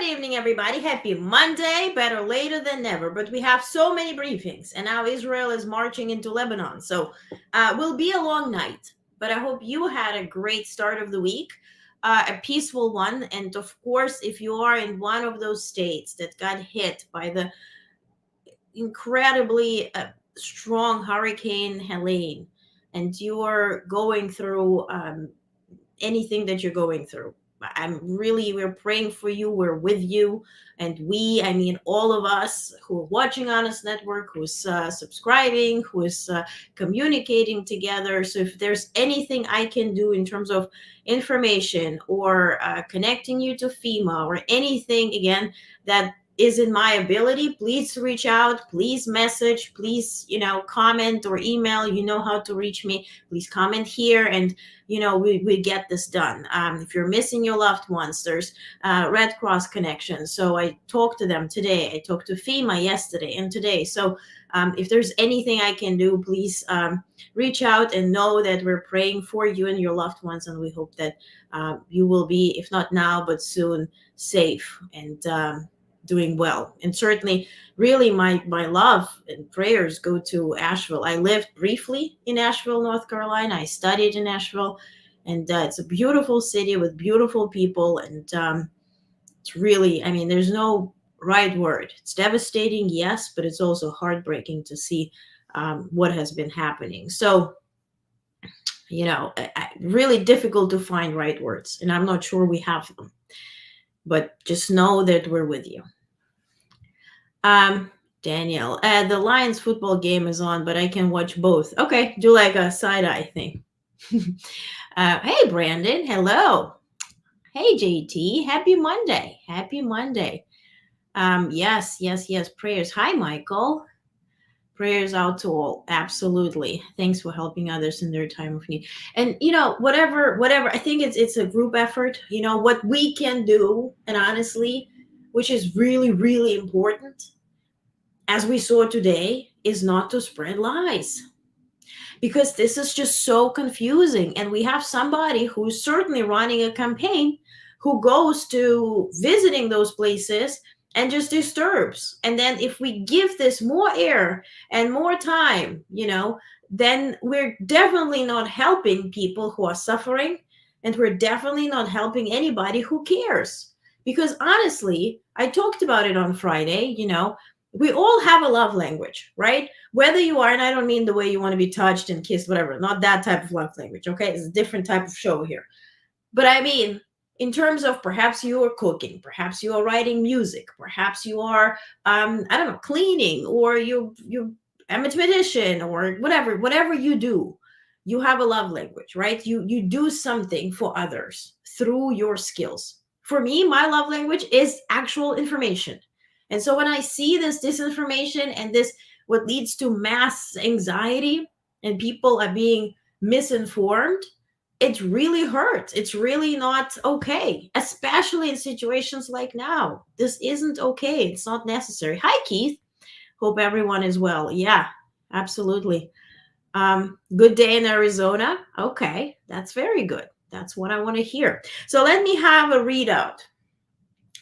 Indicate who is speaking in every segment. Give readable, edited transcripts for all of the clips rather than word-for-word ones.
Speaker 1: evening, everybody. Happy Monday. Better later than never. But we have so many briefings, and now Israel is marching into Lebanon. So will be a long night. But I hope you had a great start of the week, a peaceful one. And of course, if you are in one of those states that got hit by the incredibly strong Hurricane Helene, and you are going through anything that you're going through, we're praying for you. We're with you. And I mean, all of us who are watching Honest Network, who's subscribing, who's communicating together. So if there's anything I can do in terms of information or connecting you to FEMA or anything, again, that is in my ability, please reach out, please message, please, comment or email. You know how to reach me. Please comment here, and we get this done. If you're missing your loved ones, there's Red Cross connections. So I talked to them today. I talked to FEMA yesterday and today. So if there's anything I can do, please reach out and know that we're praying for you and your loved ones. And we hope that you will be, if not now, but soon, safe and doing well. And certainly, really, my love and prayers go to Asheville. I lived briefly in Asheville, North Carolina. I studied in Asheville, and it's a beautiful city with beautiful people. And it's really, I mean, there's no right word. It's devastating, yes, but it's also heartbreaking to see what has been happening. So, really difficult to find right words, and I'm not sure we have them. But just know that we're with you. Daniel, the Lions football game is on, but I can watch both. Okay, do like a side eye thing. Hey, Brandon. Hello. Hey, JT. Happy Monday. Happy Monday. Yes. Prayers. Hi, Michael. Prayers out to all. Absolutely. Thanks for helping others in their time of need. And whatever. I think it's a group effort. What we can do, and honestly, which is really, really important, as we saw today, is not to spread lies. Because this is just so confusing. And we have somebody who's certainly running a campaign who goes to visiting those places and just disturbs. And then if we give this more air and more time, then we're definitely not helping people who are suffering. And we're definitely not helping anybody who cares. Because honestly, I talked about it on Friday, we all have a love language, right? Whether you are, and I don't mean the way you want to be touched and kissed, whatever, not that type of love language, okay? It's a different type of show here. But I mean, in terms of perhaps you are cooking, perhaps you are writing music, perhaps you are, cleaning, or you're a mathematician, or whatever you do, you have a love language, right? You do something for others through your skills. For me, my love language is actual information. And so when I see this disinformation and this, what leads to mass anxiety and people are being misinformed, it really hurts. It's really not okay, especially in situations like now. This isn't okay. It's not necessary. Hi, Keith. Hope everyone is well. Yeah, absolutely. Good day in Arizona. Okay, that's very good. That's what I want to hear. So let me have a readout.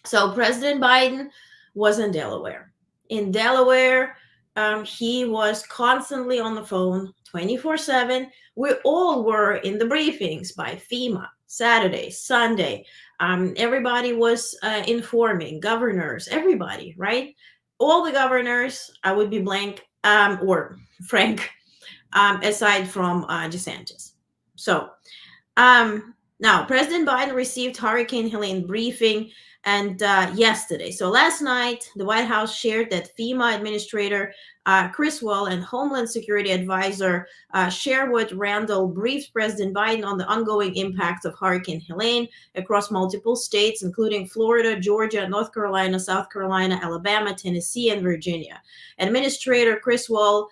Speaker 1: So President Biden was in Delaware. In Delaware, he was constantly on the phone 24/7. We all were in the briefings by FEMA, Saturday, Sunday. Everybody was informing, governors, everybody, right? All the governors, I would be blank, or Frank, aside from DeSantis. So now President Biden received Hurricane Helene briefing and yesterday. So last night, the White House shared that FEMA Administrator Criswell and Homeland Security Advisor Sherwood Randall briefed President Biden on the ongoing impacts of Hurricane Helene across multiple states, including Florida, Georgia, North Carolina, South Carolina, Alabama, Tennessee, and Virginia. Administrator Criswell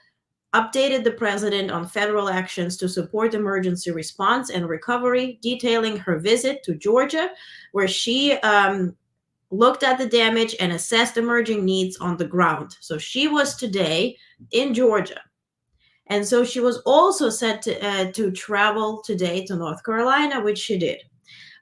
Speaker 1: updated the president on federal actions to support emergency response and recovery, detailing her visit to Georgia, where she looked at the damage and assessed emerging needs on the ground. So she was today in Georgia. And so she was also set to travel today to North Carolina, which she did.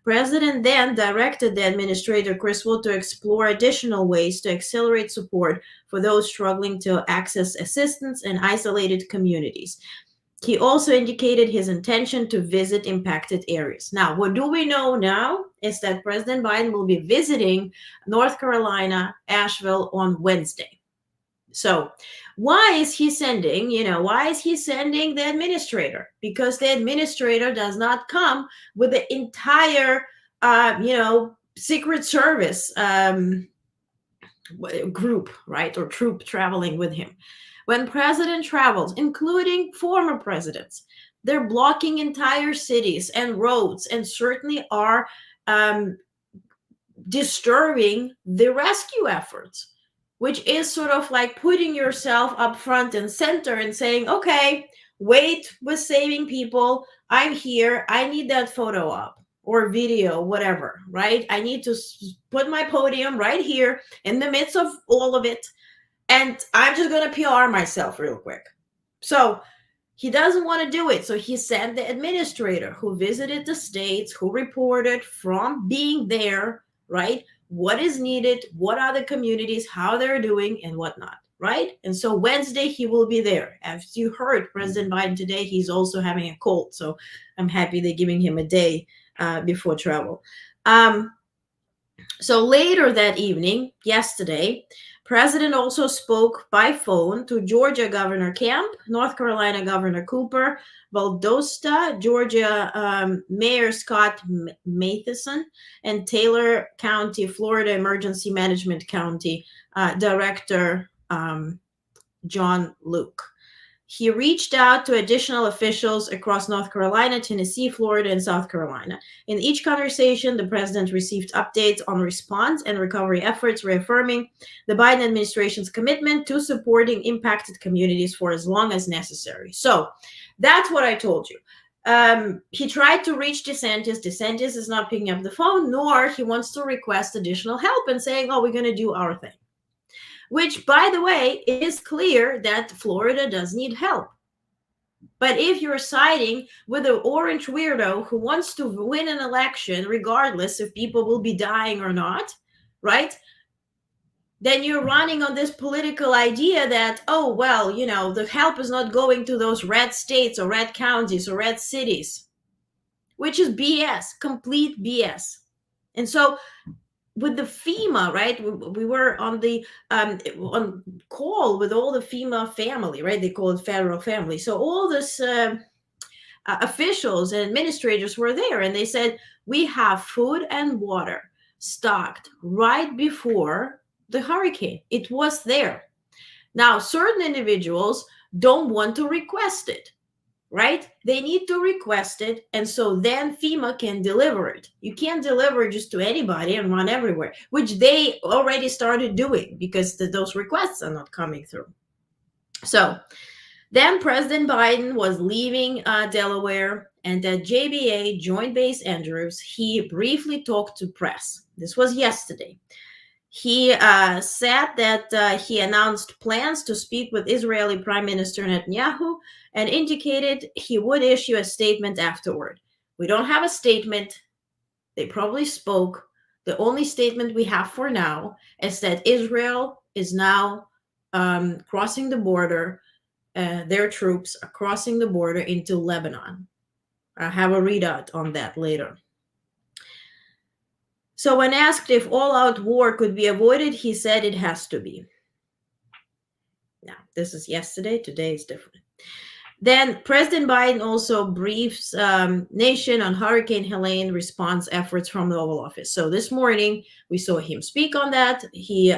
Speaker 1: President then directed the administrator Criswell to explore additional ways to accelerate support for those struggling to access assistance in isolated communities. He also indicated his intention to visit impacted areas. Now, what do we know now is that President Biden will be visiting North Carolina, Asheville on Wednesday. So, why is he sending the administrator? Because the administrator does not come with the entire, Secret Service group, right, or troop traveling with him. When president travels, including former presidents, they're blocking entire cities and roads and certainly are um, disturbing the rescue efforts, which is sort of like putting yourself up front and center and saying, okay, wait with saving people. I'm here. I need that photo up or video, whatever, right? I need to put my podium right here in the midst of all of it. And I'm just going to PR myself real quick. So he doesn't want to do it. So he sent the administrator who visited the states, who reported from being there, right? What is needed, what are the communities, how they're doing, and whatnot, right? And so Wednesday, he will be there. As you heard, President Biden today, he's also having a cold. So I'm happy they're giving him a day before travel. So later that evening, yesterday, President also spoke by phone to Georgia Governor Kemp, North Carolina Governor Cooper, Valdosta, Georgia Mayor Scott Matheson, and Taylor County, Florida Emergency Management County Director John Luke. He reached out to additional officials across North Carolina, Tennessee, Florida, and South Carolina. In each conversation, the president received updates on response and recovery efforts, reaffirming the Biden administration's commitment to supporting impacted communities for as long as necessary. So that's what I told you. He tried to reach DeSantis. DeSantis is not picking up the phone, nor he wants to request additional help and saying, oh, we're going to do our thing. Which, by the way, it is clear that Florida does need help. But if you're siding with an orange weirdo who wants to win an election, regardless if people will be dying or not, right? Then you're running on this political idea that, oh, well, the help is not going to those red states or red counties or red cities, which is BS, complete BS. And so with the FEMA, right? We were on the on call with all the FEMA family, right? They call it federal family. So all this officials and administrators were there, and they said we have food and water stocked right before the hurricane. It was there. Now, certain individuals don't want to request it. Right? They need to request it. And so then FEMA can deliver it. You can't deliver just to anybody and run everywhere, which they already started doing because those requests are not coming through. So then President Biden was leaving Delaware, and at JBA, Joint Base Andrews, he briefly talked to press. This was yesterday. He said that he announced plans to speak with Israeli Prime Minister Netanyahu and indicated he would issue a statement afterward. We don't have a statement. They probably spoke. The only statement we have for now is that Israel is now crossing the border. Their troops are crossing the border into Lebanon. I'll have a readout on that later. So when asked if all-out war could be avoided, he said it has to be. Now, this is yesterday. Today is different. Then President Biden also briefs nation on Hurricane Helene response efforts from the Oval Office. So this morning, we saw him speak on that. He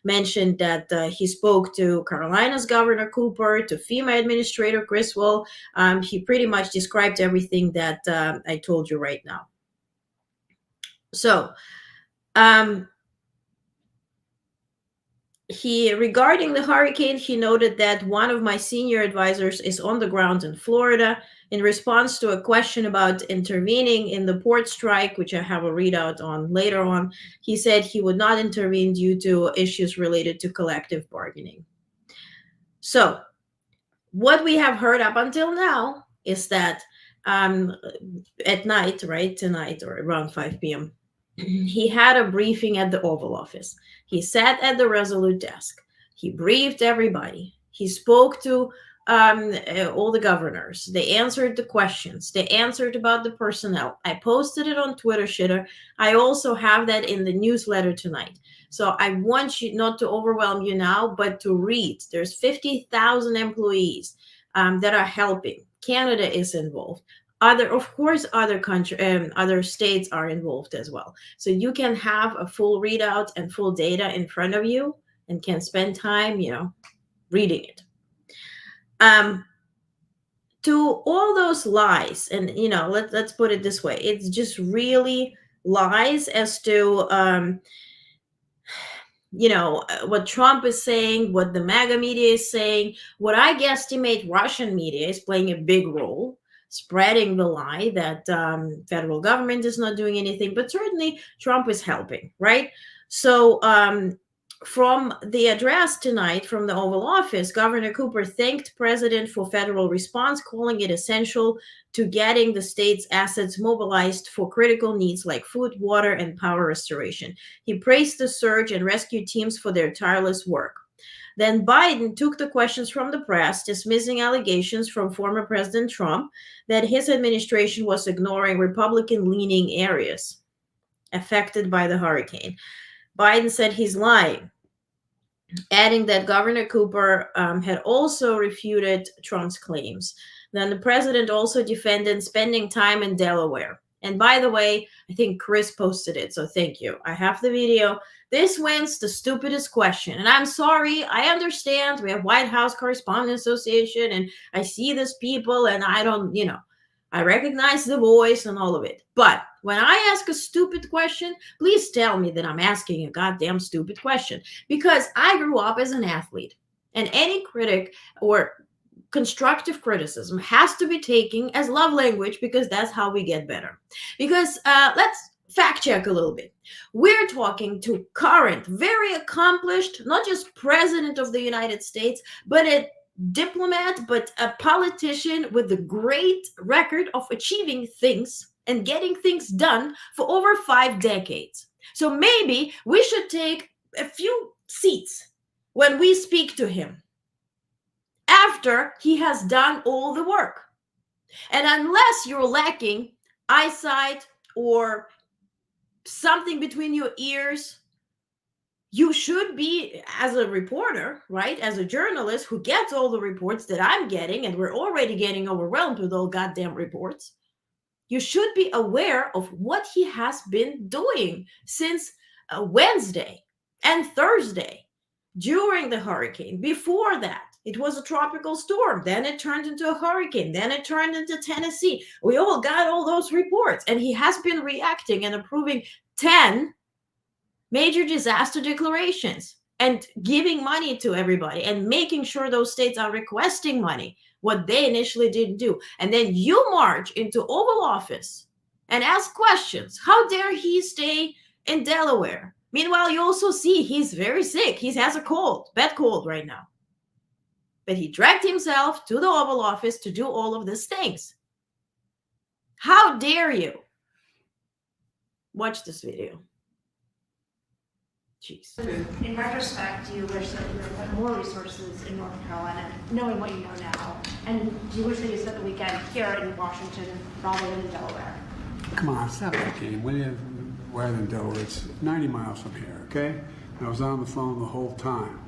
Speaker 1: mentioned that he spoke to Carolina's Governor Cooper, to FEMA Administrator Criswell. He pretty much described everything that I told you right now. So, regarding the hurricane, he noted that one of my senior advisors is on the ground in Florida. In response to a question about intervening in the port strike, which I have a readout on later on, he said he would not intervene due to issues related to collective bargaining. So, what we have heard up until now is that um, at night, right, tonight or around 5 p.m. He had a briefing at the Oval Office. He sat at the Resolute desk. He briefed everybody. He spoke to all the governors. They answered the questions. They answered about the personnel. I posted it on Twitter, Shitter. I also have that in the newsletter tonight. So I want you not to overwhelm you now, but to read. There's 50,000 employees that are helping. Canada is involved. Of course, other states are involved as well. So you can have a full readout and full data in front of you and can spend time, reading it. To all those lies, and let's put it this way, it's just really lies as to what Trump is saying, what the MAGA media is saying, what I guesstimate Russian media is playing a big role, spreading the lie that federal government is not doing anything, but certainly Trump is helping, right? So from the address tonight from the Oval Office, Governor Cooper thanked President for federal response, calling it essential to getting the state's assets mobilized for critical needs like food, water, and power restoration. He praised the search and rescue teams for their tireless work. Then Biden took the questions from the press, dismissing allegations from former President Trump that his administration was ignoring Republican leaning areas affected by the hurricane. Biden said he's lying, adding that Governor Cooper had also refuted Trump's claims. Then the president also defended spending time in Delaware. And by the way, I think Chris posted it, so thank you. I have the video. This wins the stupidest question. And I'm sorry, I understand. We have White House Correspondents Association, and I see these people, and I don't, I recognize the voice and all of it. But when I ask a stupid question, please tell me that I'm asking a goddamn stupid question. Because I grew up as an athlete, and any critic or constructive criticism has to be taken as love language, because that's how we get better. Because let's fact check a little bit. We're talking to current, very accomplished, not just president of the United States, but a diplomat, but a politician with a great record of achieving things and getting things done for over 5 decades. So maybe we should take a few seats when we speak to him after he has done all the work. And unless you're lacking eyesight or something between your ears, you should be, as a reporter, right, as a journalist who gets all the reports that I'm getting, and we're already getting overwhelmed with all goddamn reports, you should be aware of what he has been doing since Wednesday and Thursday during the hurricane. Before that, it was a tropical storm. Then it turned into a hurricane. Then it turned into Tennessee. We all got all those reports. And he has been reacting and approving 10 major disaster declarations and giving money to everybody and making sure those states are requesting money, what they initially didn't do. And then you march into Oval Office and ask questions. How dare he stay in Delaware? Meanwhile, you also see he's very sick. He has a cold, bad cold right now. But he dragged himself to the Oval Office to do all of these things. How dare you? Watch this video. Jeez.
Speaker 2: In retrospect, do you wish that you would put more resources in North Carolina, knowing what you know now? And do you wish that you spent the weekend here in Washington rather than in Delaware?
Speaker 3: Come on, it's not that game. When you rather than Delaware, it's 90 miles from here, okay? I was on the phone the whole time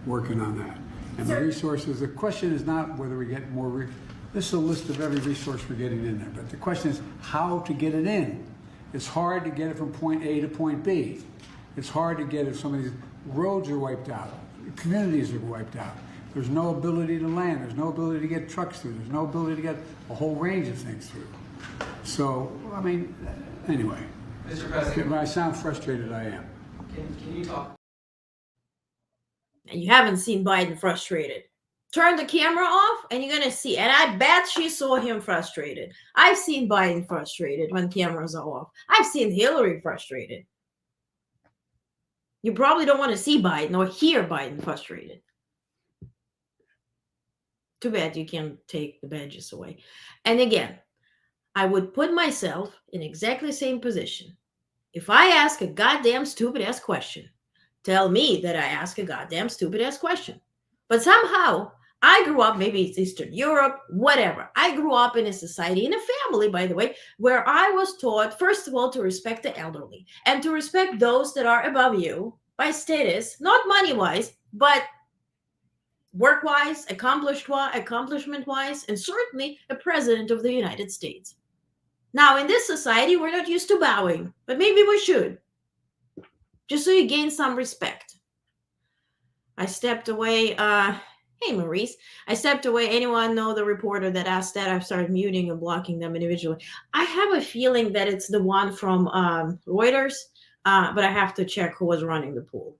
Speaker 3: working on that. And the resources, the question is not whether we get more, this is a list of every resource we're getting in there, but the question is how to get it in. It's hard to get it from point A to point B. It's hard to get if some of these roads are wiped out, communities are wiped out. There's no ability to land, there's no ability to get trucks through, there's no ability to get a whole range of things through. So, I mean, anyway.
Speaker 4: Mr. President,
Speaker 3: When I sound frustrated, I am.
Speaker 4: can you talk?
Speaker 1: And you haven't seen Biden frustrated. Turn the camera off and you're going to see. And I bet she saw him frustrated. I've seen Biden frustrated when cameras are off. I've seen Hillary frustrated. You probably don't want to see Biden or hear Biden frustrated. Too bad you can't take the badges away. And again, I would put myself in exactly the same position. If I ask a goddamn stupid ass question, tell me that I ask a goddamn stupid ass question. But somehow, I grew up, maybe it's Eastern Europe, whatever. I grew up in a society, in a family, by the way, where I was taught, first of all, to respect the elderly and to respect those that are above you by status, not money wise, but work wise, accomplishment wise, and certainly a president of the United States. Now, in this society, we're not used to bowing, but maybe we should, just so you gain some respect. I stepped away. Hey, Maurice. I stepped away. Anyone know the reporter that asked that? I've started muting and blocking them individually. I have a feeling that it's the one from Reuters, but I have to check who was running the pool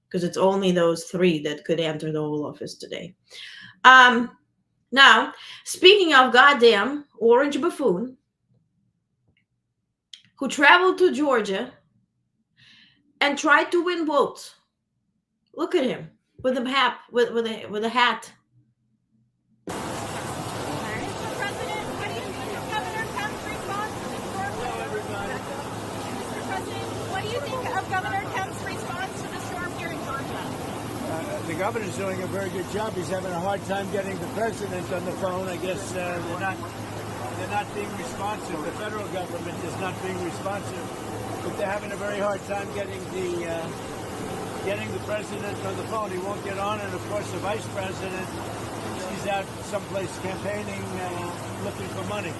Speaker 1: because it's only those three that could enter the Oval Office today. Now, speaking of goddamn orange buffoon who traveled to Georgia and tried to win votes. Look at him with a hat. With a hat.
Speaker 5: Mr. President, what do you think of Governor Kemp's response to the storm? Mr. President, what do you think of Governor Kemp's response to the storm here in Georgia?
Speaker 6: The governor's doing a very good job. He's having a hard time getting the president on the phone. I guess they're not being responsive. The federal government is not being responsive, but they're having a very hard time getting the president on the phone. He won't get on, and of course the vice president, she's out someplace campaigning, looking for money.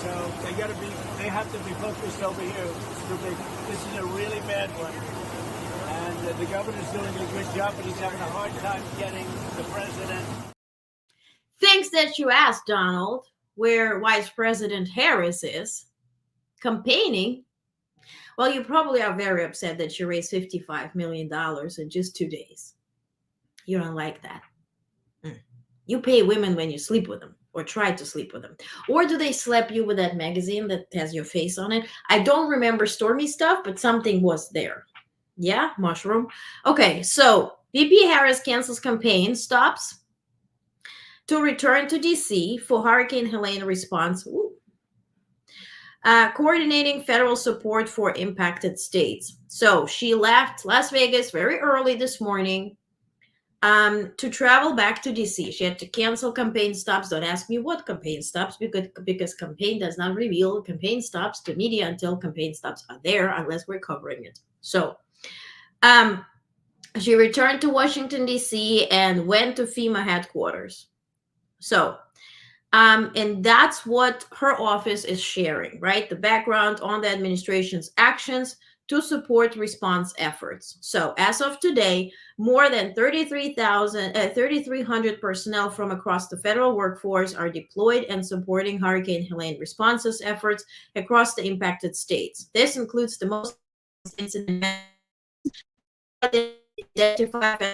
Speaker 6: So they have to be focused over here. This is a really bad one. And the governor's doing a good job, but he's having a hard time getting the president.
Speaker 1: Thanks that you asked, Donald, where Vice President Harris is campaigning. Well, you probably are very upset that she raised $55 million in just 2 days. You don't like that. You pay women when you sleep with them or try to sleep with them. Or do they slap you with that magazine that has your face on it? I don't remember Stormy stuff, but something was there. Yeah, mushroom. Okay, so VP Harris cancels campaign stops to return to DC for Hurricane Helene response. Coordinating federal support for impacted states. So she left Las Vegas very early this morning to travel back to DC. She had to cancel campaign stops. Don't ask me what campaign stops because campaign does not reveal campaign stops to media until campaign stops are there, unless we're covering it. So she returned to Washington, D.C. and went to FEMA headquarters. So, and that's what her office is sharing, right? The background on the administration's actions to support response efforts. So as of today, more than 3,300 personnel from across the federal workforce are deployed and supporting Hurricane Helene responses efforts across the impacted states. This includes the most incident identified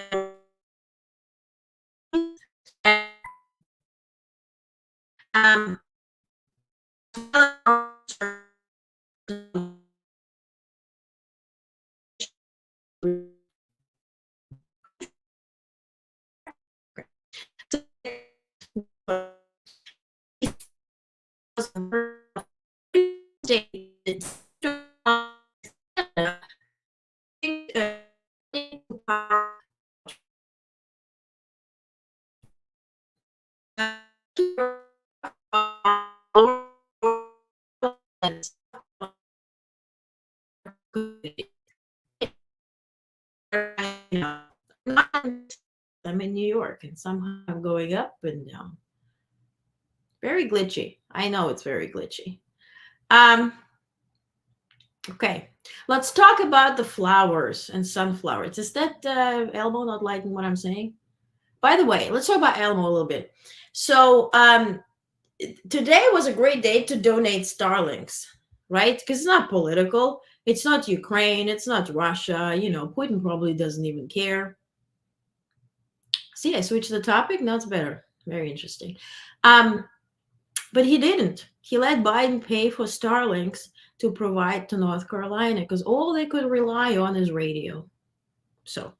Speaker 1: I'm in New York and somehow I'm going up and down. Very glitchy. I know it's very glitchy. Okay, let's talk about the flowers and sunflowers. Is that Elmo not liking what I'm saying? By the way, let's talk about Elmo a little bit. So today was a great day to donate Starlinks, right? Because it's not political. It's not Ukraine. It's not Russia. You know, Putin probably doesn't even care. See, I switched the topic. Now it's better. Very interesting. But he didn't. He let Biden pay for Starlinks to provide to North Carolina because all they could rely on is radio. So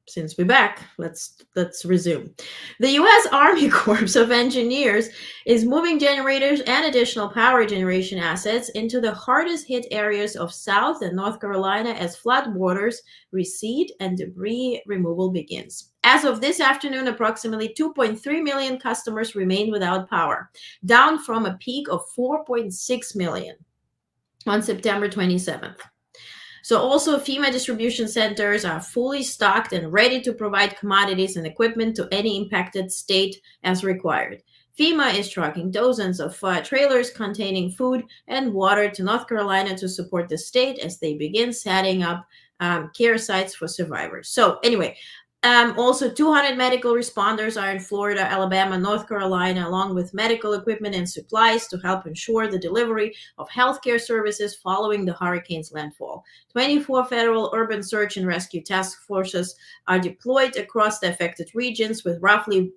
Speaker 1: since we're back, let's resume. The U.S. Army Corps of Engineers is moving generators and additional power generation assets into the hardest hit areas of South and North Carolina as flood waters recede and debris removal begins. As of this afternoon, approximately 2.3 million customers remain without power, down from a peak of 4.6 million on September 27th. So also FEMA distribution centers are fully stocked and ready to provide commodities and equipment to any impacted state as required. FEMA is trucking dozens of trailers containing food and water to North Carolina to support the state as they begin setting up care sites for survivors. So anyway, also 200 medical responders are in Florida, Alabama, North Carolina, along with medical equipment and supplies to help ensure the delivery of healthcare services following the hurricane's landfall. 24 federal urban search and rescue task forces are deployed across the affected regions with roughly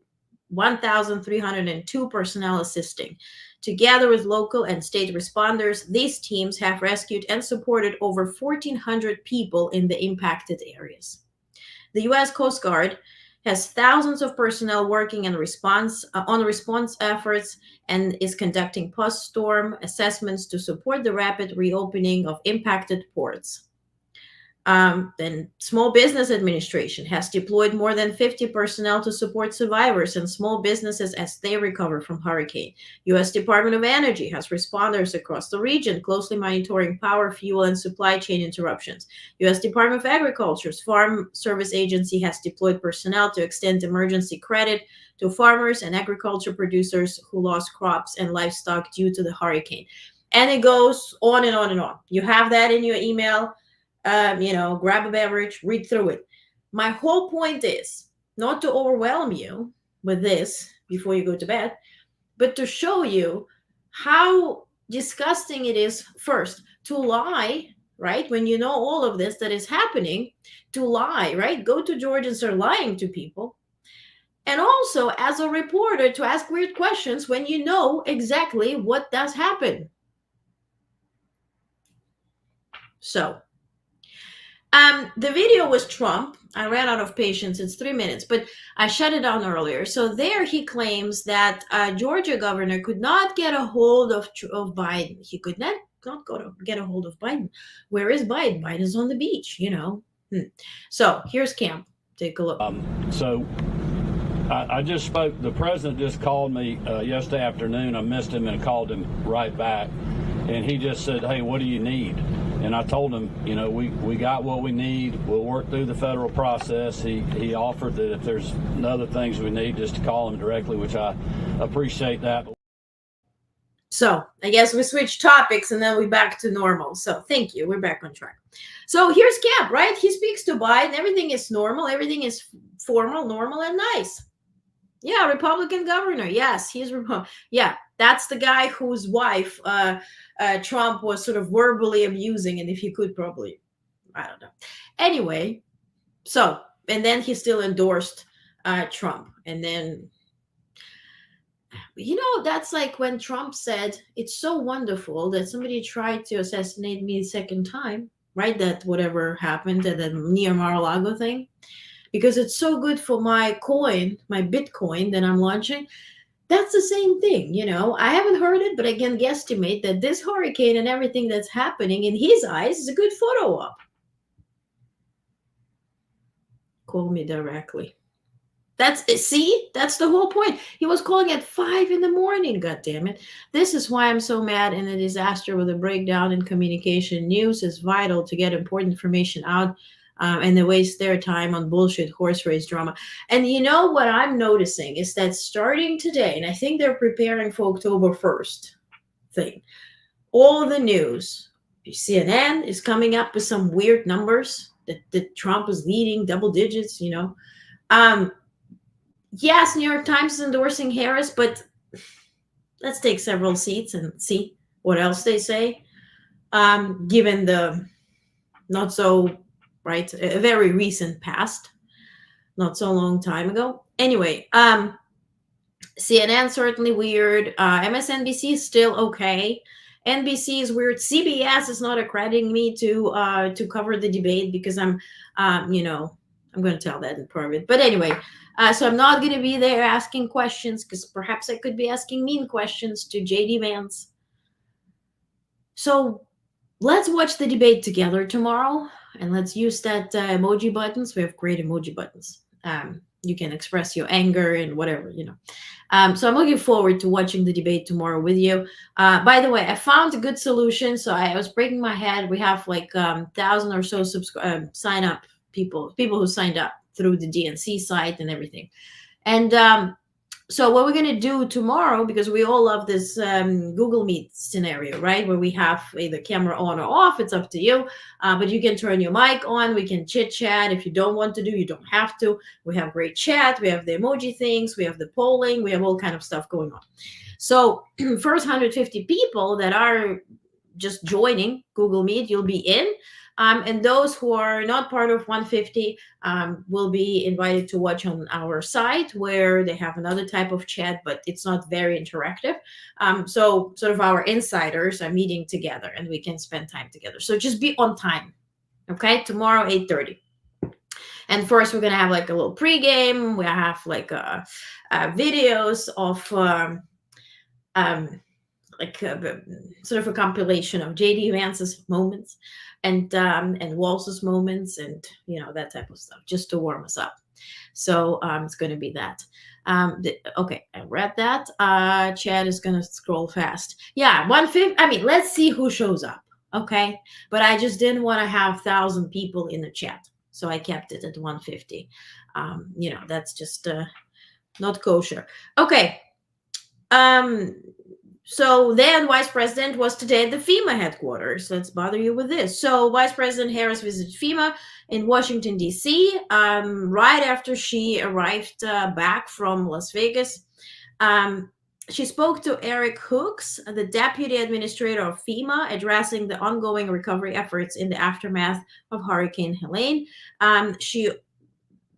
Speaker 1: 1,302 personnel assisting. Together with local and state responders, these teams have rescued and supported over 1,400 people in the impacted areas. The U.S. Coast Guard has thousands of personnel working on response efforts and is conducting post-storm assessments to support the rapid reopening of impacted ports. Then Small Business Administration has deployed more than 50 personnel to support survivors and small businesses as they recover from hurricane. U.S. Department of Energy has responders across the region closely monitoring power, fuel, and supply chain interruptions. U.S. Department of Agriculture's Farm Service Agency has deployed personnel to extend emergency credit to farmers and agriculture producers who lost crops and livestock due to the hurricane. And it goes on and on and on. You have that in your email. Grab a beverage, read through it. My whole point is not to overwhelm you with this before you go to bed, but to show you how disgusting it is, first, to lie, right? When you know all of this that is happening, to lie, right? Go to Georgia and start lying to people. And also, as a reporter, to ask weird questions when you know exactly what does happen. So, the video was Trump. I ran out of patience. It's 3 minutes, but I shut it down earlier. So there he claims that Georgia governor could not get a hold of Biden. He could not get a hold of Biden. Where is Biden? Biden is on the beach, So here's Camp. Take a look.
Speaker 7: So I just spoke. The president just called me yesterday afternoon. I missed him and called him right back. And he just said, "Hey, what do you need?" And I told him, we got what we need. We'll work through the federal process. He offered that if there's other things we need, just to call him directly, which I appreciate that.
Speaker 1: So I guess we switched topics and then we're back to normal. So thank you. We're back on track. So here's Camp, right? He speaks to Biden. Everything is normal. Everything is formal, normal, and nice. Yeah, Republican governor. Yes, he's Republican. Yeah, that's the guy whose wife Trump was sort of verbally abusing, and if he could probably, I don't know. Anyway, so, and then he still endorsed Trump. And then, that's like when Trump said, it's so wonderful that somebody tried to assassinate me a second time, right? That whatever happened at the near Mar-a-Lago thing. Because it's so good for my coin, my Bitcoin that I'm launching. That's the same thing, I haven't heard it, but I can guesstimate that this hurricane and everything that's happening in his eyes is a good photo op. Call me directly. That's the whole point. He was calling at 5 a.m, God damn it. This is why I'm so mad in a disaster with a breakdown in communication. News is vital to get important information out. And they waste their time on bullshit horse race drama. And what I'm noticing is that starting today, and I think they're preparing for October 1st thing, all the news, CNN is coming up with some weird numbers that Trump is leading double digits, Yes, New York Times is endorsing Harris, but let's take several seats and see what else they say, given the not so right, a very recent past, not so long time ago. Anyway, CNN certainly weird. MSNBC is still okay. NBC is weird. CBS is not accrediting me to cover the debate because I'm I'm going to tell that in private. But anyway, so I'm not going to be there asking questions because perhaps I could be asking mean questions to JD Vance. So let's watch the debate together tomorrow, and let's use that emoji buttons. We have great emoji buttons. You can express your anger and whatever, you know. So I'm looking forward to watching the debate tomorrow with you. By the way, I found a good solution. So I was breaking my head. We have like 1,000 or so sign up people who signed up through the DNC site and everything. And so what we're going to do tomorrow, because we all love this Google Meet scenario, right, where we have either camera on or off, it's up to you, but you can turn your mic on, we can chit chat. If you don't want to do, you don't have to. We have great chat, we have the emoji things, we have the polling, we have all kind of stuff going on. So first 150 people that are just joining Google Meet, you'll be in. And those who are not part of 150 will be invited to watch on our site, where they have another type of chat, but it's not very interactive. So sort of our insiders are meeting together and we can spend time together. So just be on time. Okay, tomorrow 8:30. And first we're gonna have like a little pregame. We have like videos of like sort of a compilation of JD Vance's moments and Walsh's moments, and you know, that type of stuff, just to warm us up. So it's going to be that. Okay, I read that. Chad is going to scroll fast. Yeah, 150. I mean, let's see who shows up. Okay, but I just didn't want to have 1,000 people in the chat, so I kept it at 150. You know, that's just not kosher. Okay. So then Vice President was today at the FEMA headquarters. Let's bother you with this. So Vice President Harris visited FEMA in Washington, D.C. Right after she arrived back from Las Vegas. She spoke to Eric Hooks, the Deputy Administrator of FEMA, addressing the ongoing recovery efforts in the aftermath of Hurricane Helene. She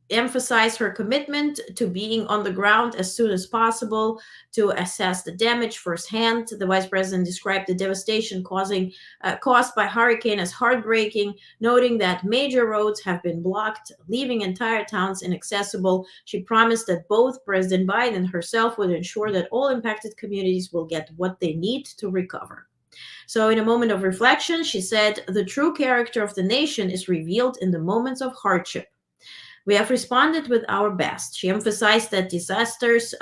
Speaker 1: emphasize her commitment to being on the ground as soon as possible to assess the damage firsthand. The vice president described the devastation caused by hurricane as heartbreaking, noting that major roads have been blocked, leaving entire towns inaccessible. She promised that both President Biden and herself would ensure that all impacted communities will get what they need to recover. So in a moment of reflection, she said, "The true character of the nation is revealed in the moments of hardship. We have responded with our best." She emphasized that disasters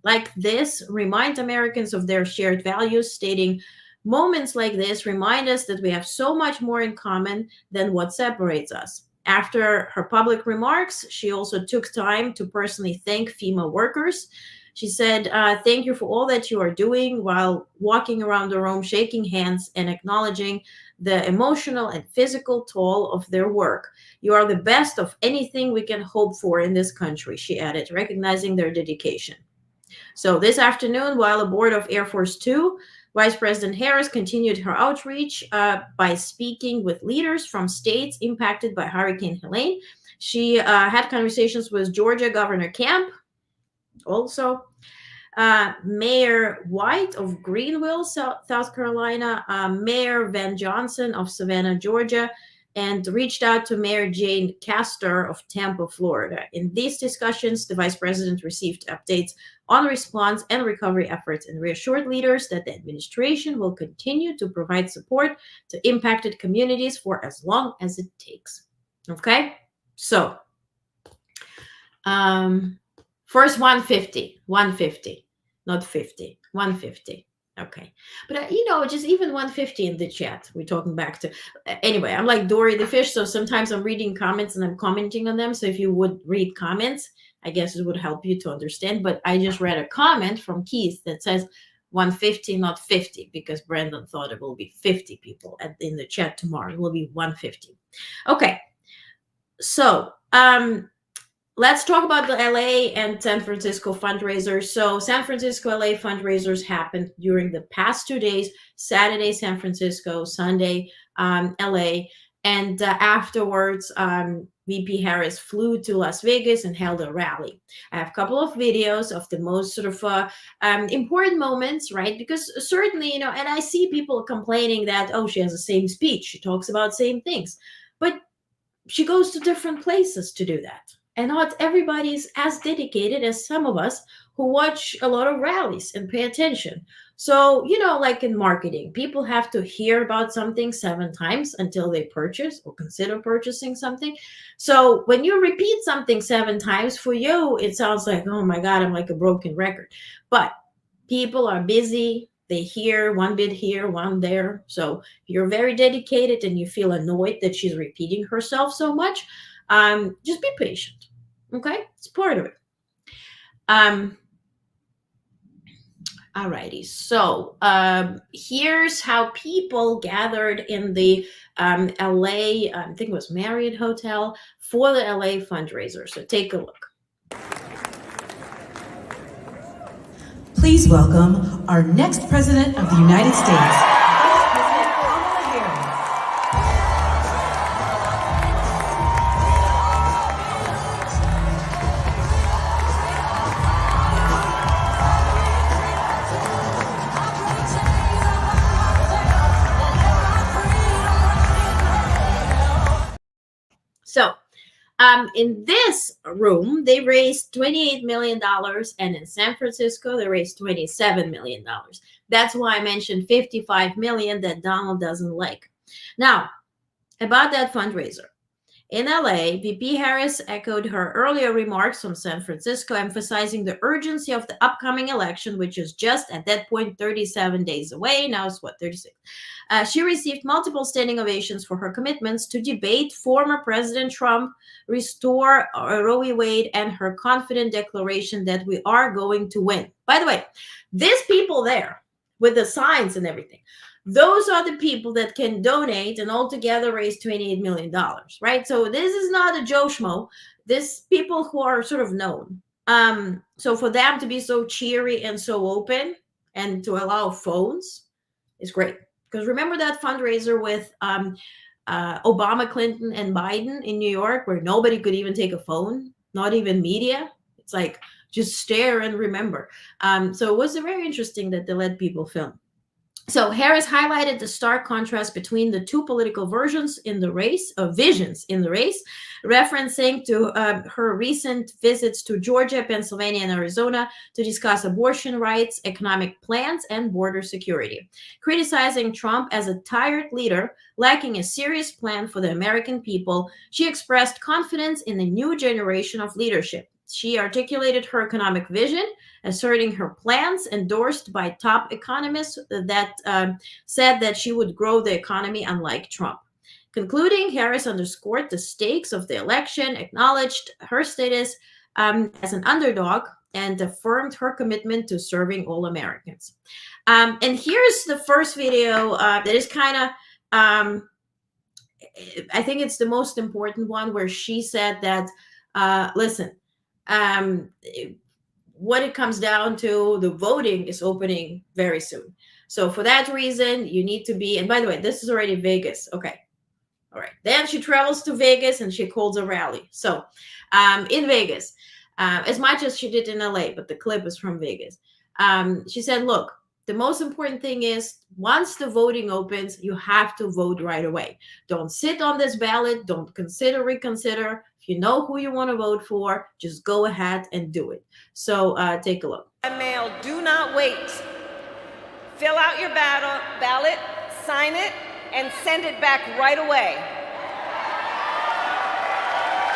Speaker 1: like this remind Americans of their shared values, stating, "Moments like this remind us that we have so much more in common than what separates us." After her public remarks, she also took time to personally thank FEMA workers. She said, "Thank you for all that you are doing," while walking around the room, shaking hands and acknowledging the emotional and physical toll of their work. "You are the best of anything we can hope for in this country," she added, recognizing their dedication. So this afternoon, while aboard of Air Force Two, Vice President Harris continued her outreach by speaking with leaders from states impacted by Hurricane Helene. She had conversations with Georgia Governor Kemp, also Mayor White of Greenville, South Carolina, Mayor Van Johnson of Savannah, Georgia, and reached out to Mayor Jane Castor of Tampa, Florida. In these discussions, the vice president received updates on response and recovery efforts and reassured leaders that the administration will continue to provide support to impacted communities for as long as it takes. Okay, so first 150, not 50, 150. Okay. But, you know, just even 150 in the chat, we're talking back to. Anyway, I'm like Dory the fish, so sometimes I'm reading comments and I'm commenting on them. So if you would read comments, I guess it would help you to understand. But I just read a comment from Keith that says 150, not 50, because Brandon thought it will be 50 people in the chat tomorrow. It will be 150. Okay. So, let's talk about the LA and San Francisco fundraisers. So San Francisco, LA fundraisers happened during the past 2 days, Saturday, San Francisco, Sunday, LA. And afterwards, VP Harris flew to Las Vegas and held a rally. I have a couple of videos of the most sort of important moments, right? Because certainly, you know, and I see people complaining that, oh, she has the same speech. She talks about same things. But she goes to different places to do that. And not everybody's as dedicated as some of us who watch a lot of rallies and pay attention. So, like in marketing, people have to hear about something 7 times until they purchase or consider purchasing something. So, when you repeat something 7 times, for you, it sounds like, oh my God, I'm like a broken record. But people are busy. They hear one bit here, one there. So, you're very dedicated and you feel annoyed that she's repeating herself so much. Just be patient. Okay? It's part of it. Alrighty, so here's how people gathered in the LA, I think it was Marriott Hotel, for the LA fundraiser. So take a look.
Speaker 8: Please welcome our next President of the United States, Vice President Kamala Harris.
Speaker 1: So in this room, they raised $28 million, and in San Francisco, they raised $27 million. That's why I mentioned $55 million that Donald doesn't like. Now, about that fundraiser. In LA, VP Harris echoed her earlier remarks from San Francisco, emphasizing the urgency of the upcoming election, which is just at that point 37 days away. Now it's 36? She received multiple standing ovations for her commitments to debate former President Trump, restore Roe v. Wade, and her confident declaration that we are going to win. By the way, these people there with the signs and everything, those are the people that can donate and altogether raise $28 million, right? So this is not a Joe Schmo. This people who are sort of known. So for them to be so cheery and so open and to allow phones is great. Because remember that fundraiser with Obama, Clinton, and Biden in New York, where nobody could even take a phone, not even media? It's like, just stare and remember. So it was very interesting that they let people film. So Harris highlighted the stark contrast between the two political visions in the race, referencing to her recent visits to Georgia, Pennsylvania, and Arizona to discuss abortion rights, economic plans, and border security. Criticizing Trump as a tired leader, lacking a serious plan for the American people, she expressed confidence in the new generation of leadership. She articulated her economic vision, asserting her plans endorsed by top economists that said that she would grow the economy unlike Trump. Concluding, Harris underscored the stakes of the election, acknowledged her status as an underdog, and affirmed her commitment to serving all Americans. And here's the first video that is kind of, I think it's the most important one, where she said that, listen, what it comes down to, the voting is opening very soon. So for that reason, you need to be, and by the way, this is already Vegas. Okay. All right. Then she travels to Vegas and she holds a rally. So in Vegas, as much as she did in LA, but the clip is from Vegas. She said, look, the most important thing is once the voting opens, you have to vote right away. Don't sit on this ballot. Don't reconsider. If you know who you want to vote for, just go ahead and do it. So take a look.
Speaker 9: Mail, do not wait. Fill out your ballot, sign it, and send it back right away.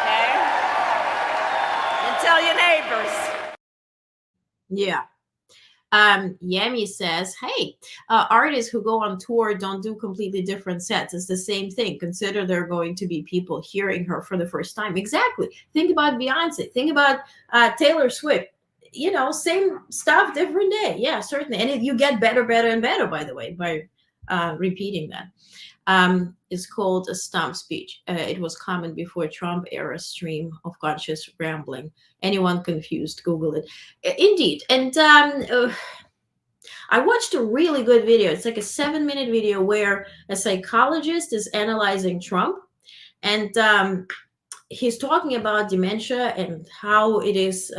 Speaker 9: Okay? And tell your neighbors.
Speaker 1: Yeah. Yemi says, hey, artists who go on tour don't do completely different sets. It's the same thing. Consider there are going to be people hearing her for the first time. Exactly. Think about Beyonce. Think about Taylor Swift. Same stuff, different day. Yeah, certainly. And you get better, and better, by the way, by repeating that. It's called a stump speech. It was common before Trump era stream of conscious rambling. Anyone confused, Google it. Indeed. And I watched a really good video. It's like a 7-minute video where a psychologist is analyzing Trump. And he's talking about dementia and how it is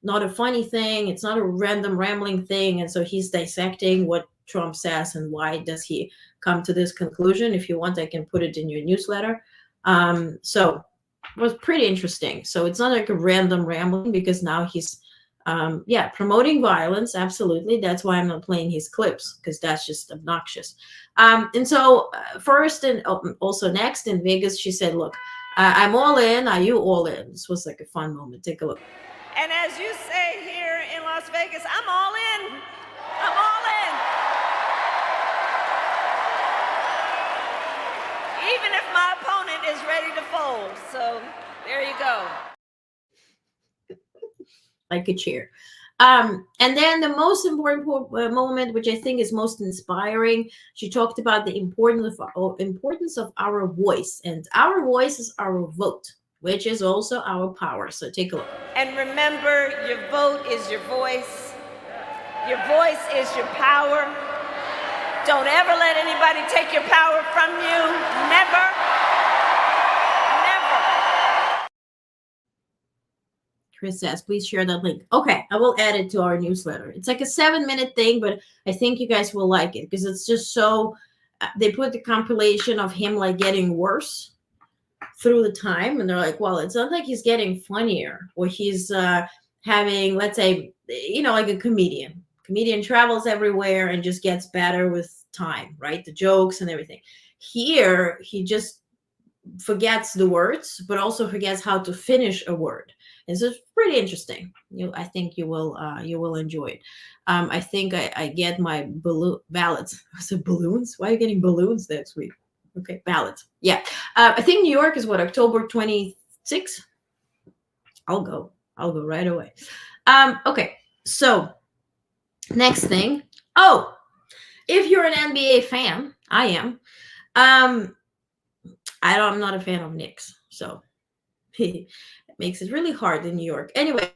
Speaker 1: not a funny thing. It's not a random rambling thing. And so he's dissecting what Trump says and why does he come to this conclusion. If you want, I can put it in your newsletter. So it was pretty interesting. So it's not like a random rambling, because now he's promoting violence. Absolutely. That's why I'm not playing his clips, because that's just obnoxious. And so first and also next in Vegas, she said, look, I'm all in. Are you all in? This was like a fun moment. Take a look.
Speaker 9: And as you say here in Las Vegas, I'm all in. I'm all in. Even if my opponent is ready to fold. So there you go.
Speaker 1: Like a cheer. And then the most important moment, which I think is most inspiring, she talked about the importance of our voice. And our voice is our vote, which is also our power. So take a look.
Speaker 9: And remember, your vote is your voice. Your voice is your power. Don't ever let anybody take your power from you. Never. Never.
Speaker 1: Chris says, please share that link. Okay, I will add it to our newsletter. It's like a 7-minute thing, but I think you guys will like it, because it's just so, they put the compilation of him like getting worse through the time, and they're like, well, it's not like he's getting funnier, or he's having, let's say, like a comedian travels everywhere and just gets better with time, right? The jokes and everything. Here he just forgets the words, but also forgets how to finish a word. And so it's pretty interesting. I think you will enjoy it. I think I get my ballots. Was it balloons? Why are you getting balloons next week? Okay, ballots. Yeah. I think New York is what, October 26th? I'll go right away. Okay, so next thing. Oh, if you're an NBA fan, I am. I'm not a fan of Knicks, so it makes it really hard in New York. Anyway,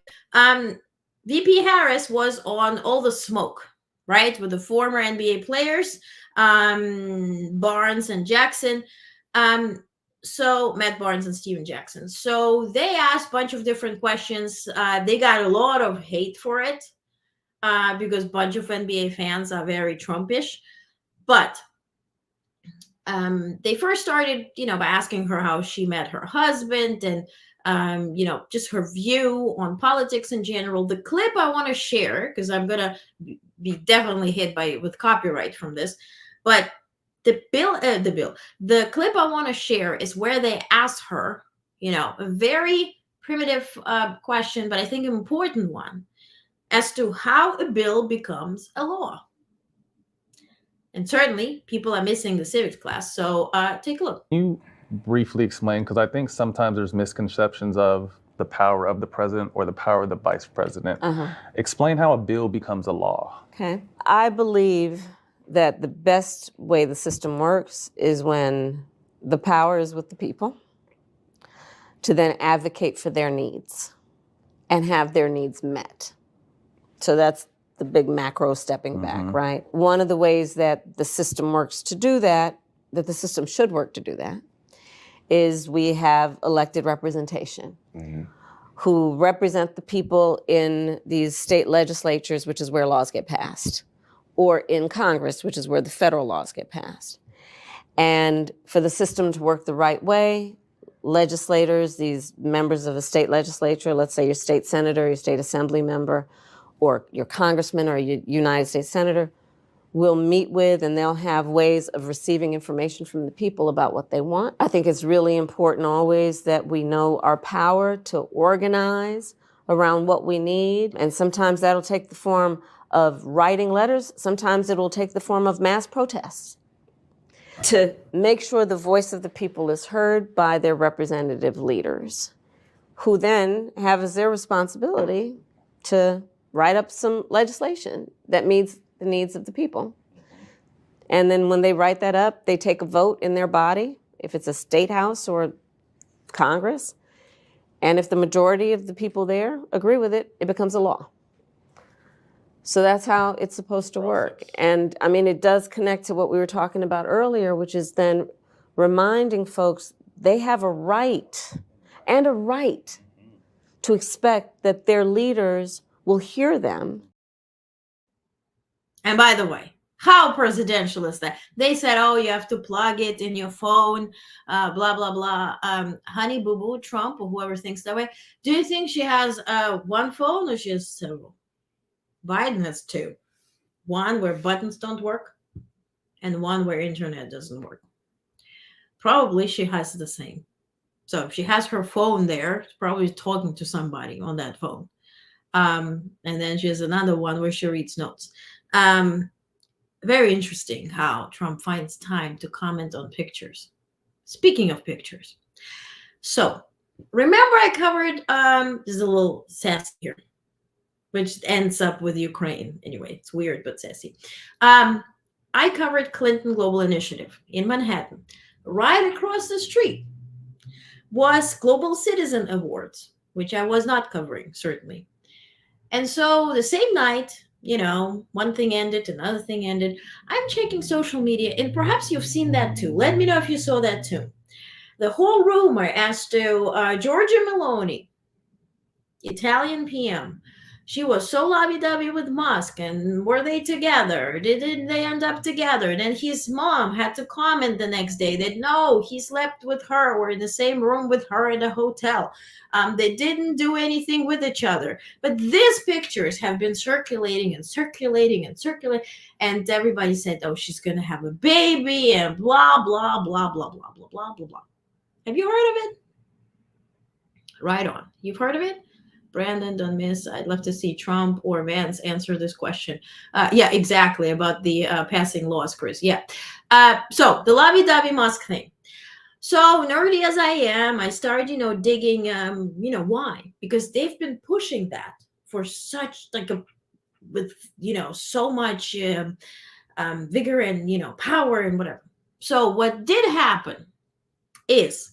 Speaker 1: VP Harris was on All the Smoke, right, with the former NBA players, Barnes and Jackson. So Matt Barnes and Steven Jackson. So they asked a bunch of different questions. They got a lot of hate for it, because a bunch of NBA fans are very Trumpish. But they first started, by asking her how she met her husband, and just her view on politics in general. The clip I want to share, because I'm gonna be definitely hit with copyright from this, but the clip I want to share is where they ask her, a very primitive question, but I think an important one, as to how a bill becomes a law. And certainly people are missing the civics class. So take a look.
Speaker 10: Can you briefly explain, because I think sometimes there's misconceptions of the power of the president or the power of the vice president. Explain how a bill becomes a law.
Speaker 11: Okay. I believe that the best way the system works is when the power is with the people to then advocate for their needs and have their needs met. So that's the big macro stepping back, right? One of the ways that the system works to do that the system should work to do that, is we have elected representation who represent the people in these state legislatures, which is where laws get passed, or in Congress, which is where the federal laws get passed. And for the system to work the right way, legislators, these members of a state legislature, let's say your state senator, your state assembly member, or your congressman or your United States senator, will meet with, and they'll have ways of receiving information from the people about what they want. I think it's really important always that we know our power to organize around what we need. And sometimes that'll take the form of writing letters. Sometimes it will take the form of mass protests to make sure the voice of the people is heard by their representative leaders, who then have as their responsibility to write up some legislation that meets the needs of the people. And then when they write that up, they take a vote in their body, if it's a state house or Congress. And if the majority of the people there agree with it, it becomes a law. So that's how it's supposed to work. And I mean, it does connect to what we were talking about earlier, which is then reminding folks they have a right to expect that their leaders will hear them.
Speaker 1: And by the way, How presidential is that? They said, oh, you have to plug it in your phone, blah, blah, blah. Honey Boo Boo Trump or whoever thinks that way. Do you think she has one phone or she has several? Biden has two. One where buttons don't work and one where internet doesn't work. Probably she has the same. So if she has her phone there, she's probably talking to somebody on that phone. And then she has another one where she reads notes. Very interesting how Trump finds time to comment on pictures. Speaking of pictures. So remember I covered, there's a little sassy here, which ends up with Ukraine. Anyway, it's weird, but sassy. I covered Clinton Global Initiative in Manhattan. Right across the street was Global Citizen Awards, which I was not covering, certainly. And so the same night, one thing ended, another thing ended. I'm checking social media, and perhaps you've seen that too. Let me know if you saw that too. The whole room are asked to Giorgia Meloni, Italian PM. She was so lovey-dovey with Musk, and were they together? Didn't they end up together? And then his mom had to comment the next day that no, he slept with her or in the same room with her at a hotel. They didn't do anything with each other. But these pictures have been circulating and circulating and circulating, and everybody said, oh, she's going to have a baby and blah, blah, blah, blah, blah, blah, blah, blah, blah. Have you heard of it? Right on. You've heard of it? Brandon, don't miss. I'd love to see Trump or Vance answer this question. Yeah, exactly, about the passing laws, Chris. Yeah. So the lovey-dovey Musk thing. So nerdy as I am, I started, digging, why? Because they've been pushing that for such with, so much vigor and, power and whatever. So what did happen is